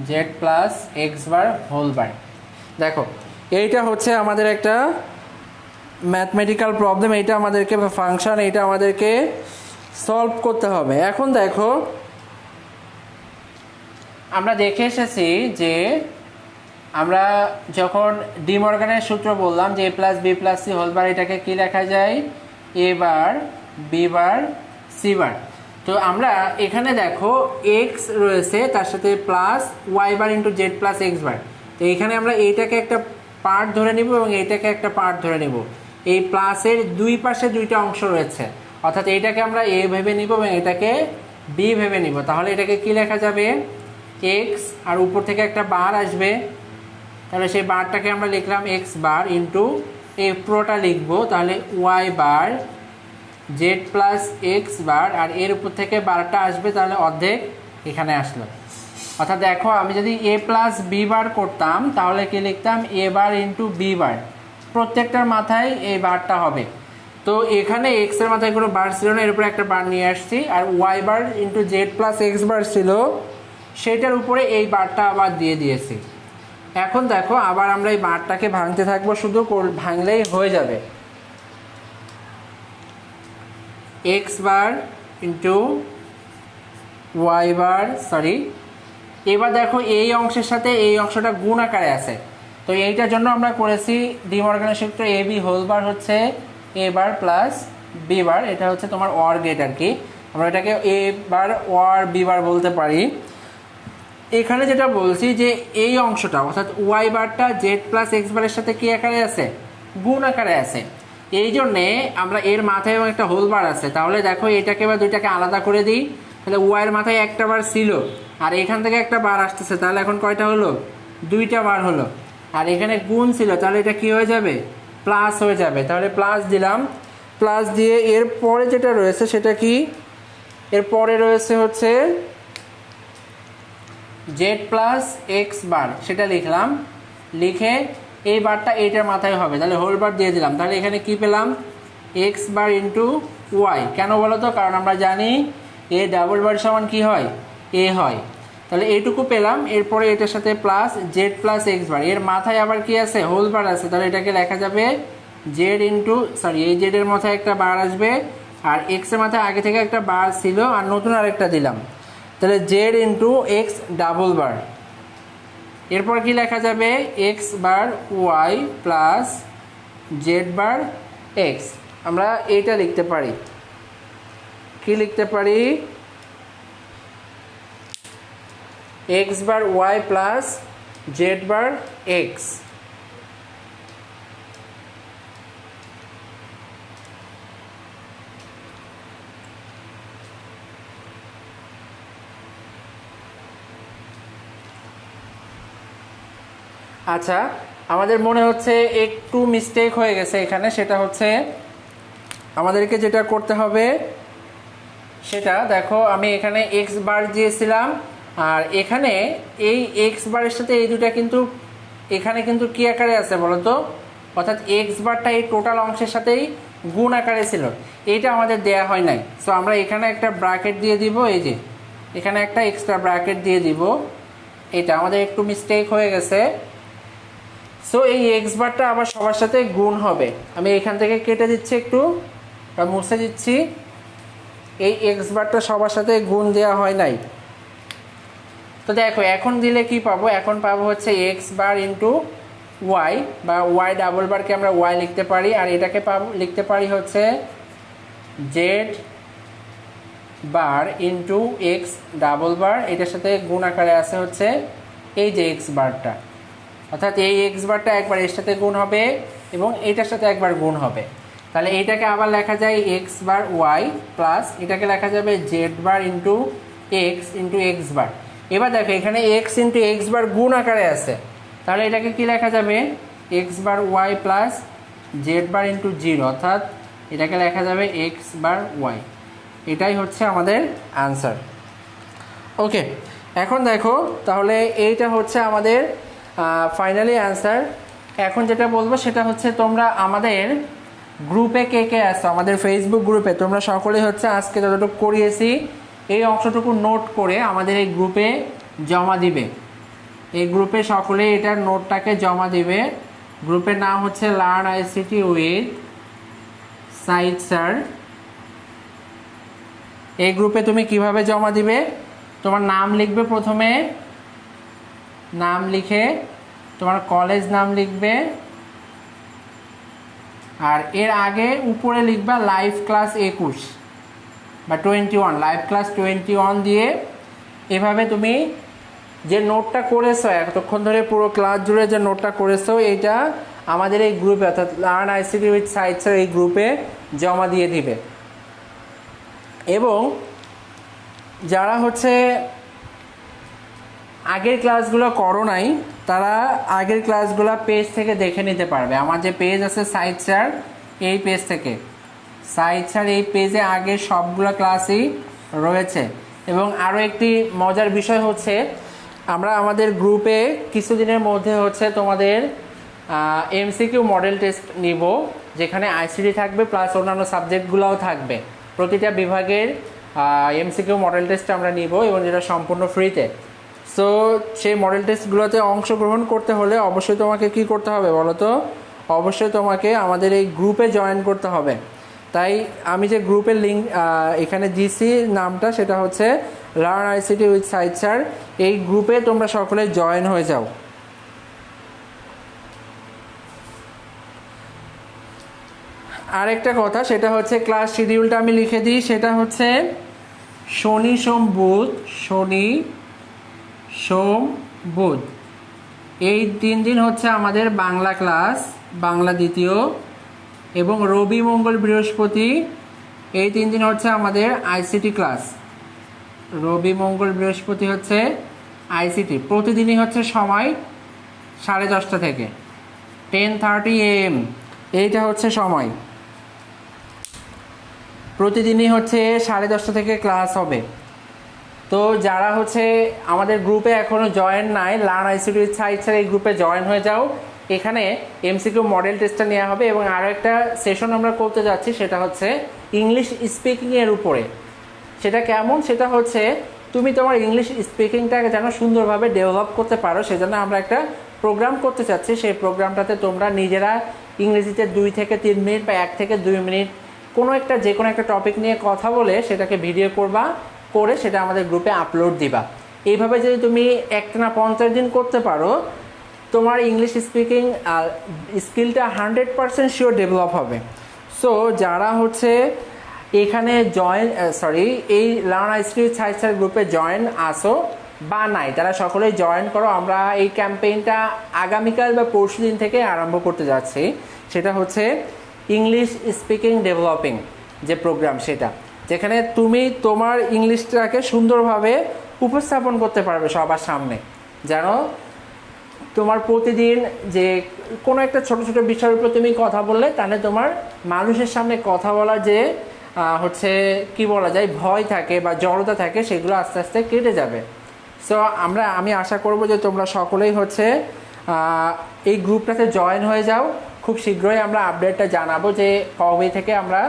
Z plus X bar whole bar. देखो এইটা হচ্ছে আমাদের একটা ম্যাথমেটিক্যাল প্রবলেম, এইটা আমাদেরকে ফাংশন, এইটা আমাদেরকে সলভ করতে হবে। এখন দেখো আমরা দেখে এসেছি যে আমরা যখন ডি মর্গানের সূত্র বললাম যে A plus B plus C whole bar, এটাকে কি লেখা যায়, A bar B bar C বার। তো আমরা এখানে দেখো এক্স রয়েছে, তার সাথে plus Y bar into Z plus X bar. তো এখানে আমরা এইটাকে একটা পার্ট ধরে নিব এবং এইটাকে একটা পার্ট ধরে নিব। এই প্লাসের দুই পাশে দুইটা অংশ রয়েছে, অর্থাৎ এইটাকে আমরা এ ভেবে নিব এবং এটাকে বি ভেবে নিব। তাহলে এটাকে কি লেখা যাবে, এক্স আর উপর থেকে একটা বার আসবে, তাহলে সেই বারটাকে আমরা লিখলাম এক্স বার ইন্টু এই পুরোটা লিখবো, তাহলে y bar Z plus X বার, আর এর উপর থেকে বারটা আসবে, তাহলে অর্ধেক এখানে আসলো। অর্থাৎ দেখো আমি যদি এ প্লাস বি বার করতাম তাহলে কি লিখতাম, এ বার ইন্টু বি বার, প্রত্যেকটার মাথায় এই বারটা হবে। তো এখানে এক্স এর মাথায় কোনো বার ছিল না, এর উপরে একটা বার নিয়ে আসছি, আর Y bar into Z plus X bar ছিল, সেটার উপরে এই বারটা আবার দিয়ে দিয়েছি। এখন দেখো আবার আমরা এই বারটাকে ভাঙতে থাকবো, শুধু ভাঙলেই হয়ে যাবে। এক্স বার ইন্টু ওয়াই বার, সরি, এবার দেখো এই অংশের সাথে এই অংশটা গুণ আকারে আছে, তো এইটার জন্য আমরা করেছি ডি মর্গানের সূত্র, এ বি হোল বার হচ্ছে এ বার প্লাস বি বার, এটা হচ্ছে তোমার অর গেট আর কি, আমরা এটাকে এ বার অর বি বার বলতে পারি। এখানে যেটা বলছি যে এই অংশটা অর্থাৎ ওয়াই বারটা জেড প্লাস এক্স বারের সাথে কি আকারে আছে, গুণ আকারে আছে, এই জন্যে আমরা এর মাথায় এবং একটা হোল বার আছে। তাহলে দেখো এটাকে বা দুইটাকে আলাদা করে দিই, তাহলে ওয়াইয়ের মাথায় একটা বার ছিল আর এখান থেকে একটা বার আসতেছে, তাহলে এখন কয়টা হলো, দুইটা বার হলো, আর এখানে গুণ ছিল, তাহলে এটা কি হয়ে যাবে, প্লাস হয়ে যাবে। তাহলে প্লাস দিলাম, প্লাস দিয়ে এর পরে যেটা রয়েছে সেটা কি, এর পরে রয়েছে হচ্ছে জেড প্লাস এক্স বার, সেটা লিখলাম, লিখে এই বারটা এইটার মাথায় হবে, তাহলে হোল বার দিয়ে দিলাম। তাহলে এখানে কি পেলাম, এক্স বার ইন্টু ওয়াই। কেন বলো তো, কারণ আমরা জানি এ ডাবল বার সমান কি হয়, এ হয়। তাহলে এইটুকু পেলাম। এরপরে এটার সাথে প্লাস জেড প্লাস এক্স বার, এর মাথায় আবার কি আছে, হোল বার আছে, তাহলে এটাকে লেখা যাবে জেড ইন্টু, সরি এই জেডের মাথায় একটা বার আসবে, আর এক্সের মাথায় আগে থেকে একটা বার ছিল আর নতুন আরেকটা দিলাম, তাহলে জেড ইন্টু এক্স ডাবল বার। এরপর কি লেখা যাবে, X bar Y plus Z বার এক্স। আমরা এইটা লিখতে পারি, কি লিখতে পারি, x bar Y plus Z বার এক্স। আচ্ছা, আমাদের মনে হচ্ছে একটু মিস্টেক হয়ে গেছে এখানে, সেটা হচ্ছে আমাদেরকে যেটা করতে হবে সেটা দেখো, আমি এখানে এক্স বার দিয়েছিলাম, আর এখানে এই এক্স বারের সাথে এই দুটা কিন্তু এখানে কিন্তু কি আকারে আছে বলো তো, অর্থাৎ এক্স বারটা এই টোটাল অংশের সাথেই গুণ আকারে ছিল, এইটা আমাদের দেয়া হয় নাই। সো আমরা এখানে একটা ব্র্যাকেট দিয়ে দিব, এই যে এখানে একটা এক্সট্রা ব্র্যাকেট দিয়ে দিব, এটা আমাদের একটু মিস্টেক হয়ে গেছে। সো এই এক্স বারটা আবার সবার সাথে গুণ হবে, আমি এখান থেকে কেটে দিচ্ছি একটু বা মুছে দিচ্ছি, এই এক্স বারটা সবার সাথে গুণ দেওয়া হয় নাই। তো দেখো এখন দিলে কি পাবো, এখন পাবো হচ্ছে এক্স বার ইন্টু ওয়াই, বা ওয়াই ডাবল বারকে আমরা ওয়াই লিখতে পারি, আর এটাকে পাবো লিখতে পারি হচ্ছে Z bar into x double বার, এটার সাথে গুণ আকারে আছে হচ্ছে এই যে এক্স বারটা, অর্থাৎ এই এক্স বারটা একবার এর সাথে গুণ হবে এবং এটার সাথে একবার গুণ হবে। তাহলে এইটাকে আবার লেখা যায় এক্স বার ওয়াই প্লাস এটাকে লেখা যাবে Z bar into x bar. এবার দেখো এখানে এক্স ইন্টু এক্স বার গুণ আকারে আছে, তাহলে এটাকে কি লেখা যাবে, X bar Y plus Z bar into zero, অর্থাৎ এটাকে লেখা যাবে এক্স বার ওয়াই। এটাই হচ্ছে আমাদের আনসার। ওকে, এখন দেখো তাহলে এইটা হচ্ছে আমাদের ফাইনালি অ্যান্সার। এখন যেটা বলবো সেটা হচ্ছে তোমরা আমাদের গ্রুপে কে কে আসছো, আমাদের ফেসবুক গ্রুপে তোমরা সকলেই হচ্ছে আজকে যতটুকু করিয়েছি এই অংশটুকু নোট করে আমাদের এই গ্রুপে জমা দিবে। এই গ্রুপে সকলেই এটার নোটটাকে জমা দিবে। গ্রুপের নাম হচ্ছে learn ICT with Saeed sir. এই গ্রুপে তুমি কিভাবে জমা দিবে, তোমার নাম লিখবে, প্রথমে নাম লিখে তোমার কলেজ নাম লিখবে, আর এর আগে উপরে লিখবা লাইভ ক্লাস 21 বা 21, লাইভ ক্লাস 21 দিয়ে এভাবে তুমি যে নোটটা করেছো এতক্ষণ ধরে পুরো ক্লাস জুড়ে যে নোটটা করেছো এইটা আমাদের এই গ্রুপে অর্থাৎ learn ICT with Saeed sir এই গ্রুপে জমা দিয়ে দিবে। এবং যারা হচ্ছে আগের ক্লাসগুলো করো নাই তারা আগের ক্লাসগুলো পেজ থেকে দেখে নিতে পারবে। আমার যে পেজ আছে সাইদ স্যার, এই পেজ থেকে সাইদ স্যার এই পেজে আগের সবগুলো ক্লাসই রয়েছে। এবং আরও একটি মজার বিষয় হচ্ছে আমরা আমাদের গ্রুপে কিছুদিনের মধ্যে হচ্ছে তোমাদের এমসিকিউ মডেল টেস্ট নিব, যেখানে আইসিটি থাকবে প্লাস অন্যান্য সাবজেক্টগুলোও থাকবে। প্রতিটা বিভাগের এমসিকিউ মডেল টেস্ট আমরা নিব এবং যেটা সম্পূর্ণ ফ্রিতে। সো সেই মডেল টেস্টগুলোতে অংশগ্রহণ করতে হলে অবশ্যই তোমাকে কি করতে হবে বলো তো, অবশ্যই তোমাকে আমাদের এই গ্রুপে জয়েন করতে হবে। তাই আমি যে গ্রুপের লিঙ্ক এখানে দিছি নামটা, সেটা হচ্ছে learn ICT with Saeed sir. এই গ্রুপে তোমরা সকলে জয়েন হয়ে যাও। আরেকটা কথা সেটা হচ্ছে ক্লাস শিডিউলটা আমি লিখে দিই, সেটা হচ্ছে শনি সোম বুধ, শনি সোম বুধ এই 3 দিন হচ্ছে আমাদের বাংলা ক্লাস, বাংলা দ্বিতীয়, এবং রবি মঙ্গল বৃহস্পতি এই 3 দিন হচ্ছে আমাদের আইসিটি ক্লাস। রবি মঙ্গল বৃহস্পতি হচ্ছে আইসিটি, প্রতিদিনই হচ্ছে সময় 10:30 থেকে 10:30 AM, এইটা হচ্ছে সময়। প্রতিদিনই হচ্ছে 10:30 থেকে ক্লাস হবে। তো যারা হচ্ছে আমাদের গ্রুপে এখনও জয়েন নাই, learn ICT with Saeed sir এই গ্রুপে জয়েন হয়ে যাও। এখানে এমসিকিউ মডেল টেস্টটা নেওয়া হবে এবং আরও একটা সেশন আমরা করতে যাচ্ছি, সেটা হচ্ছে ইংলিশ স্পিকিংয়ের উপরে। সেটা কেমন, সেটা হচ্ছে তুমি তোমার ইংলিশ স্পিকিংটাকে যেন সুন্দরভাবে ডেভেলপ করতে পারো, সেজন্য আমরা একটা প্রোগ্রাম করতে চাচ্ছি। সেই প্রোগ্রামটাতে তোমরা নিজেরা ইংরেজিতে 2 থেকে 3 মিনিট বা 1 থেকে 2 মিনিট যে কোনো একটা টপিক নিয়ে কথা বলে সেটাকে ভিডিও করবা, করে সেটা আমাদের গ্রুপে আপলোড দিবা। এইভাবে যদি তুমি একটানা 50 দিন করতে পারো, তোমার ইংলিশ স্পিকিং স্কিলটা 100% শিওর ডেভেলপ হবে। সো যারা হচ্ছে এখানে এই লার্ন আইসিটি সাইন্সের গ্রুপে জয়েন আসো বা নাই, তারা সকলেই জয়েন করো। আমরা এই ক্যাম্পেইনটা আগামীকাল বা পরশু দিন থেকে আরম্ভ করতে যাচ্ছি। সেটা হচ্ছে ইংলিশ স্পিকিং ডেভেলপিং যে প্রোগ্রাম, সেটা যেখানে তুমি তোমার ইংলিশটাকে সুন্দরভাবে উপস্থাপন করতে পারবে সবার সামনে। যেন তোমার প্রতিদিন যে কোনো একটা ছোট ছোট বিষয়ের উপর তুমি কথা বললে, তাহলে তোমার মানুষের সামনে কথা বলার যে হচ্ছে কি বলা যায় ভয় থাকে বা জড়তা থাকে, সেগুলো আস্তে আস্তে কেটে যাবে। সো আমি আশা করব যে তোমরা সকলেই হচ্ছে এই গ্রুপটাতে জয়েন হয়ে যাও। খুব শীঘ্রই আমরা আপডেটটা জানাবো যে কবে থেকে আমরা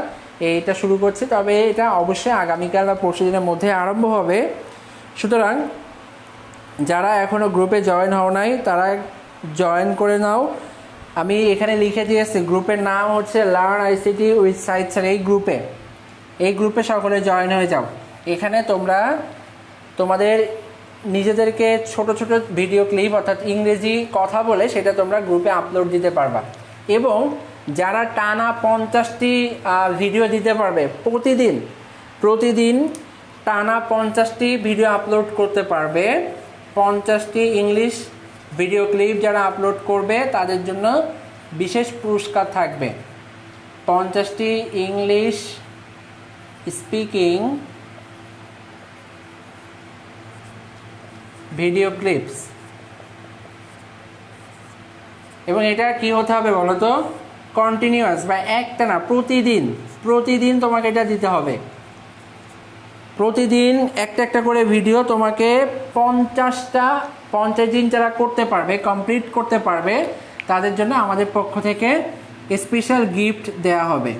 এইটা শুরু করছি, তবে এটা অবশ্যই আগামীকাল বা পরশু দিনের মধ্যে আরম্ভ হবে। সুতরাং যারা এখনও গ্রুপে জয়েন হও নাই তারা জয়েন করে নাও। আমি এখানে লিখে দিয়েছি, গ্রুপের নাম হচ্ছে লার্ন আইসিটি উইথ সাইন্সের। এই গ্রুপে সকলে জয়েন হয়ে যাও। এখানে তোমরা তোমাদের নিজেদেরকে ছোট ছোট ভিডিও ক্লিপ অর্থাৎ ইংরেজি কথা বলে সেটা তোমরা গ্রুপে আপলোড দিতে পারবা। এবং যারা টানা 50টি ভিডিও দিতে পারবে প্রতিদিন টানা 50টি ভিডিও আপলোড করতে পারবে, 50টি ইংলিশ ভিডিও ক্লিপ যারা আপলোড করবে তাদের জন্য বিশেষ পুরস্কার থাকবে। 50টি ইংলিশ স্পিকিং ভিডিও ক্লিপস। এবং এটা কি হতে হবে বলো তো, কন্টিনিউয়াস বা একটানা প্রতিদিন তোমাকে এটা দিতে হবে। প্রতিদিন একটা করে ভিডিও তোমাকে 50 দিন যারা করতে পারবে, কমপ্লিট করতে পারবে, তাদের জন্য আমাদের পক্ষ থেকে স্পেশাল গিফট দেয়া হবে।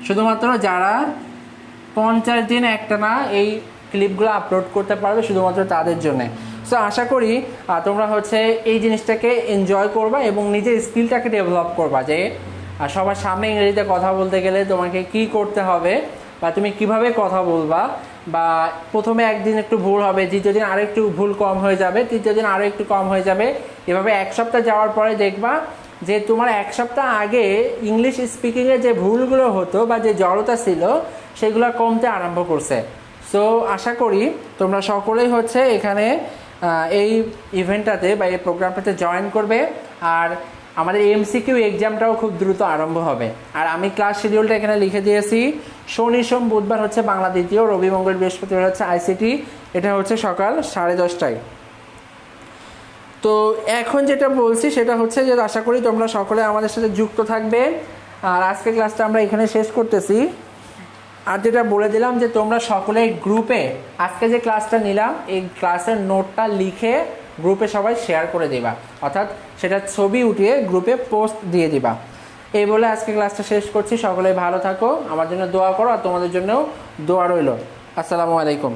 শুধুমাত্র যারা 50 দিন একটানা এই ক্লিপগুলো আপলোড করতে পারবে, শুধুমাত্র তাদের জন্যে। সো আশা করি তোমরা হচ্ছে এই জিনিসটাকে এনজয় করবা এবং নিজের স্কিলটাকে ডেভেলপ করবা, যে সবার সামনে ইংরেজিতে কথা বলতে গেলে তোমাকে কি করতে হবে বা তুমি কিভাবে কথা বলবা। বা প্রথমে একদিন একটু ভুল হবে, দ্বিতীয় দিন আরও একটু ভুল কম হয়ে যাবে, তৃতীয় দিন আরও একটু কম হয়ে যাবে। এভাবে 1 সপ্তাহ যাওয়ার পরে দেখবা যে তোমার 1 সপ্তাহ আগে ইংলিশ স্পিকিংয়ে যে ভুলগুলো হতো বা যে জড়তা ছিল সেগুলো কমতে আরম্ভ করছে। সো আশা করি তোমরা সকলেই হচ্ছে এখানে এই ইভেন্টটাতে বা এই প্রোগ্রামটাতে জয়েন করবে। আর আমাদের এমসিকিউ এক্সামটাও খুব দ্রুত আরম্ভ হবে। আর আমি ক্লাস শিডিউলটা এখানে লিখে দিয়েছি। শনি সোম বুধবার হচ্ছে বাংলা দ্বিতীয়, রবি মঙ্গল বৃহস্পতিবার হচ্ছে আইসিটি। এটা হচ্ছে সকাল 10:30টায়। তো এখন যেটা বলছি সেটা হচ্ছে যে আশা করি তোমরা সকলে আমাদের সাথে যুক্ত থাকবে। আর আজকের ক্লাসটা আমরা এখানে শেষ করতেছি। আর যেটা বলে দিলাম যে তোমরা সকলে গ্রুপে আজকে যে ক্লাসটা নিলাম এই ক্লাসের নোটটা লিখে গ্রুপে সবাই শেয়ার করে দিবা, অর্থাৎ সেটা ছবি উঠিয়ে গ্রুপে পোস্ট দিয়ে দিবা। এই বলে আজকে ক্লাসটা শেষ করছি। সকলে ভালো থাকো, আমার জন্য দোয়া করো, আর তোমাদের জন্যও দোয়া রইল। আসসালামু আলাইকুম।